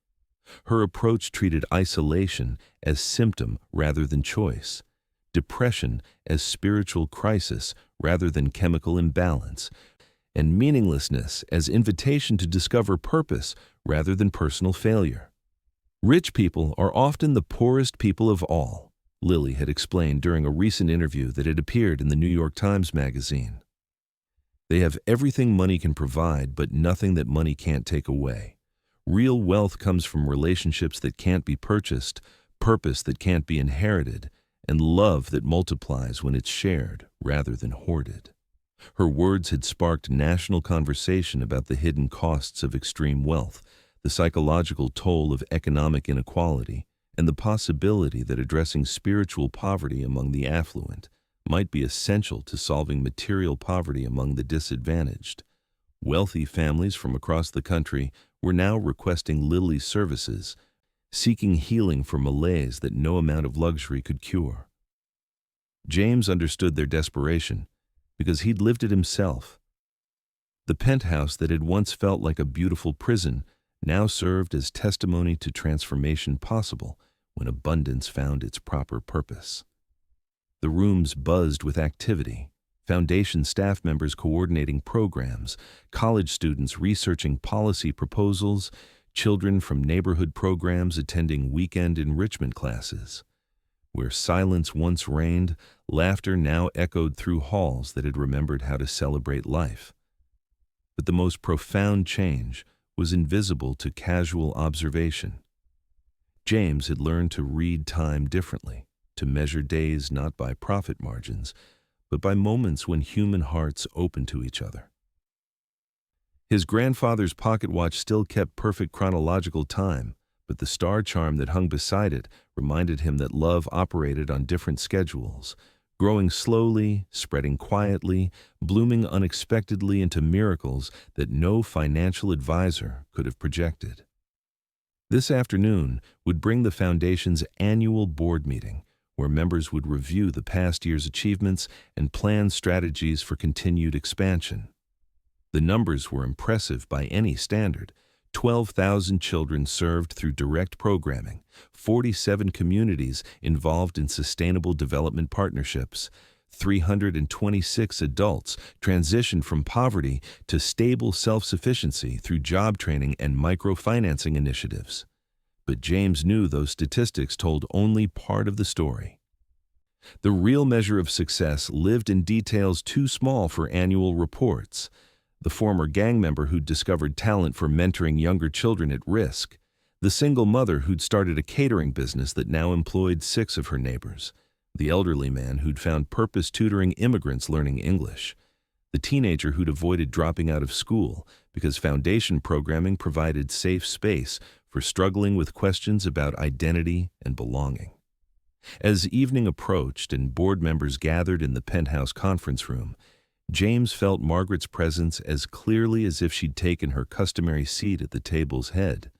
Speaker 1: Her approach treated isolation as symptom rather than choice, depression as spiritual crisis rather than chemical imbalance, and meaninglessness as invitation to discover purpose rather than personal failure. "Rich people are often the poorest people of all," Lily had explained during a recent interview that had appeared in the New York Times Magazine. "They have everything money can provide, but nothing that money can't take away. Real wealth comes from relationships that can't be purchased, purpose that can't be inherited, and love that multiplies when it's shared rather than hoarded. Her words had sparked national conversation about the hidden costs of extreme wealth, the psychological toll of economic inequality, and the possibility that addressing spiritual poverty among the affluent might be essential to solving material poverty among the disadvantaged. Wealthy families from across the country were now requesting Lily's services, seeking healing for malaise that no amount of luxury could cure. James understood their desperation because he'd lived it himself. The penthouse that had once felt like a beautiful prison now served as testimony to transformation possible when abundance found its proper purpose. The rooms buzzed with activity, foundation staff members coordinating programs, college students researching policy proposals, children from neighborhood programs attending weekend enrichment classes. Where silence once reigned, laughter now echoed through halls that had remembered how to celebrate life. But the most profound change was invisible to casual observation. James had learned to read time differently, to measure days not by profit margins, but by moments when human hearts opened to each other. His grandfather's pocket watch still kept perfect chronological time, but the star charm that hung beside it reminded him that love operated on different schedules, growing slowly, spreading quietly, blooming unexpectedly into miracles that no financial advisor could have projected. This afternoon would bring the Foundation's annual board meeting, where members would review the past year's achievements and plan strategies for continued expansion. The numbers were impressive by any standard. 12,000 children served through direct programming, 47 communities involved in sustainable development partnerships, 326 adults transitioned from poverty to stable self-sufficiency through job training and microfinancing initiatives. But James knew those statistics told only part of the story. The real measure of success lived in details too small for annual reports. The former gang member who'd discovered talent for mentoring younger children at risk, the single mother who'd started a catering business that now employed 6 of her neighbors, the elderly man who'd found purpose tutoring immigrants learning English, the teenager who'd avoided dropping out of school because foundation programming provided safe space for struggling with questions about identity and belonging. As evening approached and board members gathered in the penthouse conference room, James felt Margaret's presence as clearly as if she'd taken her customary seat at the table's head.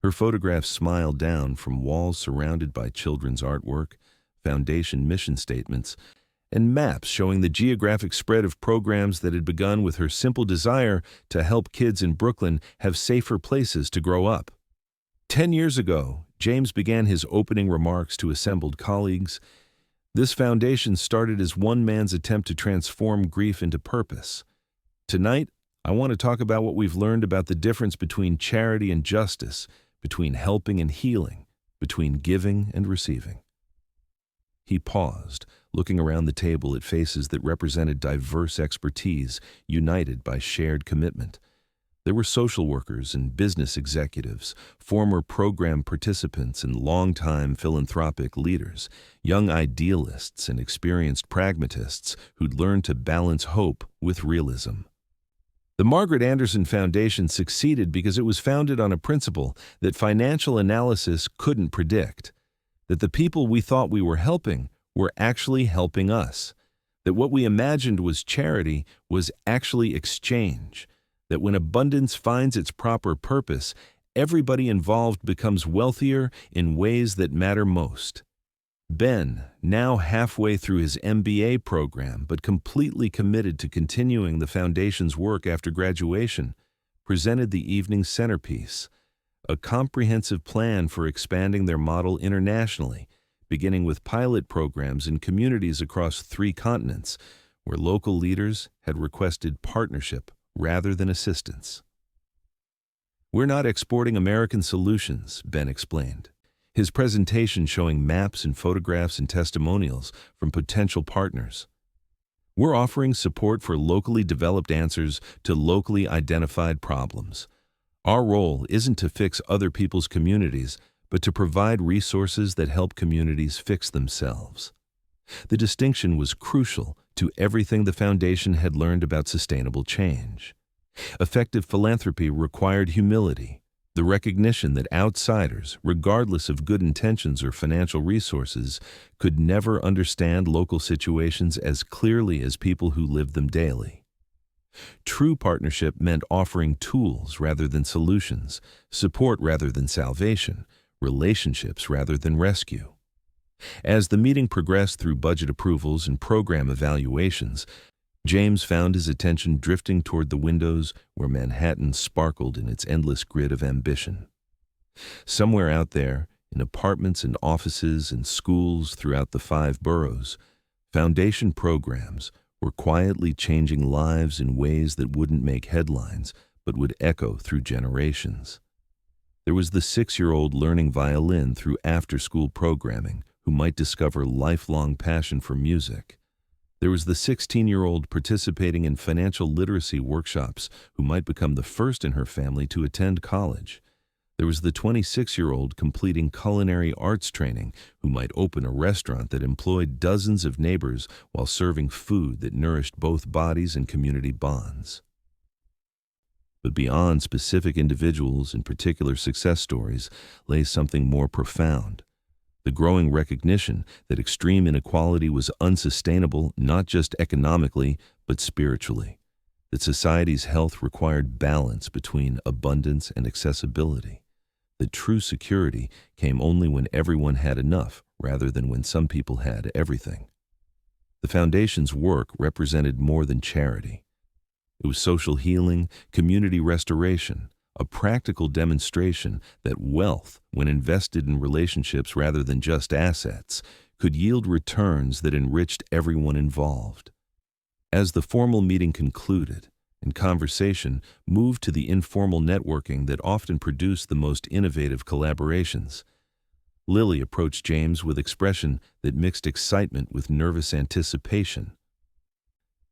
Speaker 1: Her photograph smiled down from walls surrounded by children's artwork, foundation mission statements, and maps showing the geographic spread of programs that had begun with her simple desire to help kids in Brooklyn have safer places to grow up. 10 years ago, James began his opening remarks to assembled colleagues. This foundation started as one man's attempt to transform grief into purpose. Tonight, I want to talk about what we've learned about the difference between charity and justice, between helping and healing, between giving and receiving. He paused, looking around the table at faces that represented diverse expertise, united by shared commitment. There were social workers and business executives, former program participants and longtime philanthropic leaders, young idealists and experienced pragmatists who'd learned to balance hope with realism. The Margaret Anderson Foundation succeeded because it was founded on a principle that financial analysis couldn't predict, that the people we thought we were helping were actually helping us, that what we imagined was charity was actually exchange, that when abundance finds its proper purpose, everybody involved becomes wealthier in ways that matter most. Ben, now halfway through his MBA program but completely committed to continuing the Foundation's work after graduation, presented the evening's centerpiece, a comprehensive plan for expanding their model internationally, beginning with pilot programs in communities across 3 continents, where local leaders had requested partnership rather than assistance. We're not exporting American solutions, Ben explained, his presentation showing maps and photographs and testimonials from potential partners. We're offering support for locally developed answers to locally identified problems. Our role isn't to fix other people's communities, but to provide resources that help communities fix themselves. The distinction was crucial to everything the foundation had learned about sustainable change. Effective philanthropy required humility, the recognition that outsiders, regardless of good intentions or financial resources, could never understand local situations as clearly as people who lived them daily. True partnership meant offering tools rather than solutions, support rather than salvation, relationships rather than rescue. As the meeting progressed through budget approvals and program evaluations, James found his attention drifting toward the windows where Manhattan sparkled in its endless grid of ambition. Somewhere out there, in apartments and offices and schools throughout the 5 boroughs, foundation programs were quietly changing lives in ways that wouldn't make headlines but would echo through generations. There was the 6-year-old learning violin through after-school programming who might discover lifelong passion for music. There was the 16-year-old participating in financial literacy workshops who might become the first in her family to attend college. There was the 26-year-old completing culinary arts training who might open a restaurant that employed dozens of neighbors while serving food that nourished both bodies and community bonds. But beyond specific individuals and particular success stories lay something more profound. The growing recognition that extreme inequality was unsustainable not just economically, but spiritually. That society's health required balance between abundance and accessibility. That true security came only when everyone had enough, rather than when some people had everything. The Foundation's work represented more than charity. It was social healing, community restoration, a practical demonstration that wealth, when invested in relationships rather than just assets, could yield returns that enriched everyone involved. As the formal meeting concluded, and conversation moved to the informal networking that often produced the most innovative collaborations, Lily approached James with expression that mixed excitement with nervous anticipation.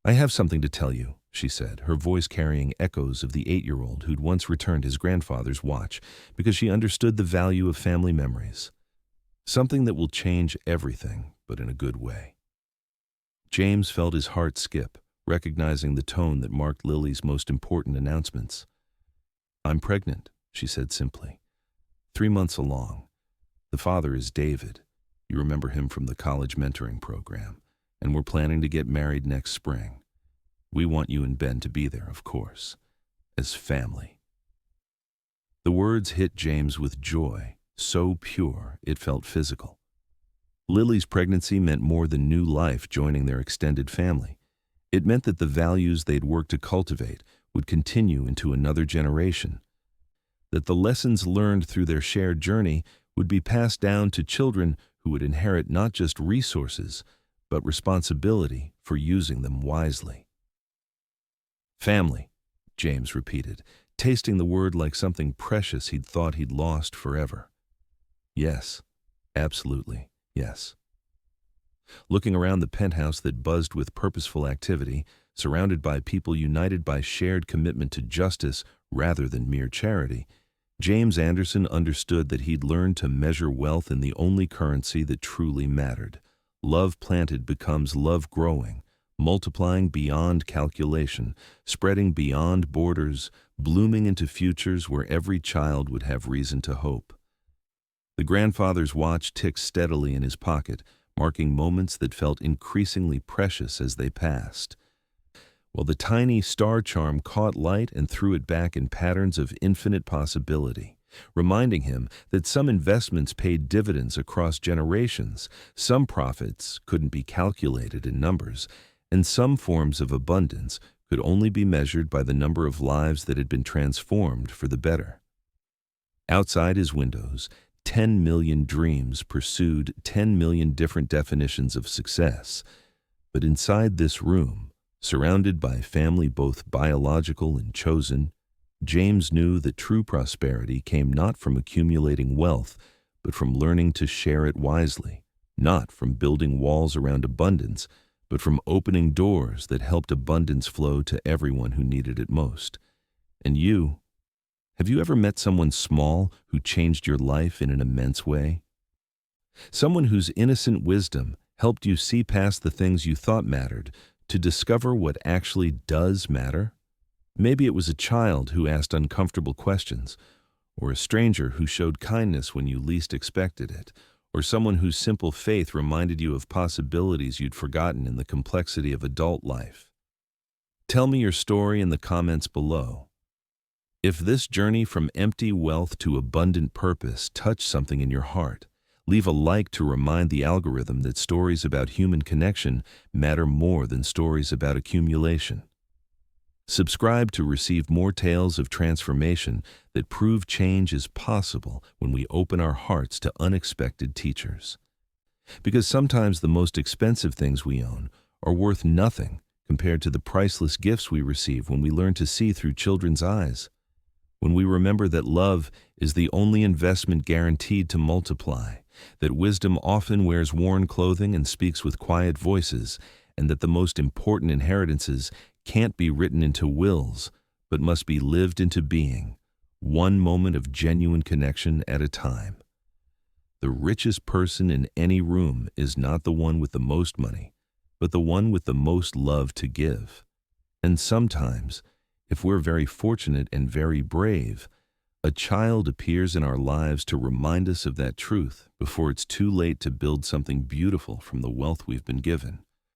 Speaker 1: "I have something to tell you," she said, her voice carrying echoes of the 8-year-old who'd once returned his grandfather's watch because she understood the value of family memories. "Something that will change everything, but in a good way." James felt his heart skip, recognizing the tone that marked Lily's most important announcements. "I'm pregnant," she said simply. 3 months along. The father is David. You remember him from the college mentoring program, and we're planning to get married next spring. We want you and Ben to be there, of course, as family." The words hit James with joy, so pure it felt physical. Lily's pregnancy meant more than new life joining their extended family. It meant that the values they'd worked to cultivate would continue into another generation, that the lessons learned through their shared journey would be passed down to children who would inherit not just resources, but responsibility for using them wisely. "Family," James repeated, tasting the word like something precious he'd thought he'd lost forever. "Yes, absolutely, yes." Looking around the penthouse that buzzed with purposeful activity, surrounded by people united by shared commitment to justice rather than mere charity, James Anderson understood that he'd learned to measure wealth in the only currency that truly mattered. Love planted becomes love growing, multiplying beyond calculation, spreading beyond borders, blooming into futures where every child would have reason to hope. The grandfather's watch ticked steadily in his pocket, marking moments that felt increasingly precious as they passed. While the tiny star charm caught light and threw it back in patterns of infinite possibility, reminding him that some investments paid dividends across generations, some profits couldn't be calculated in numbers, and some forms of abundance could only be measured by the number of lives that had been transformed for the better. Outside his windows, 10 million dreams pursued 10 million different definitions of success. But inside this room, surrounded by family both biological and chosen, James knew that true prosperity came not from accumulating wealth, but from learning to share it wisely, not from building walls around abundance, but from opening doors that helped abundance flow to everyone who needed it most. And have you ever met someone small who changed your life in an immense way? Someone whose innocent wisdom helped you see past the things you thought mattered to discover what actually does matter? Maybe it was a child who asked uncomfortable questions, or a stranger who showed kindness when you least expected it, or someone whose simple faith reminded you of possibilities you'd forgotten in the complexity of adult life. Tell me your story in the comments below. If this journey from empty wealth to abundant purpose touched something in your heart, leave a like to remind the algorithm that stories about human connection matter more than stories about accumulation. Subscribe to receive more tales of transformation that prove change is possible when we open our hearts to unexpected teachers. Because sometimes the most expensive things we own are worth nothing compared to the priceless gifts we receive when we learn to see through children's eyes. When we remember that love is the only investment guaranteed to multiply, that wisdom often wears worn clothing and speaks with quiet voices, and that the most important inheritances can't be written into wills, but must be lived into being, one moment of genuine connection at a time. The richest person in any room is not the one with the most money, but the one with the most love to give. And sometimes, if we're very fortunate and very brave, a child appears in our lives to remind us of that truth before it's too late to build something beautiful from the wealth we've been given.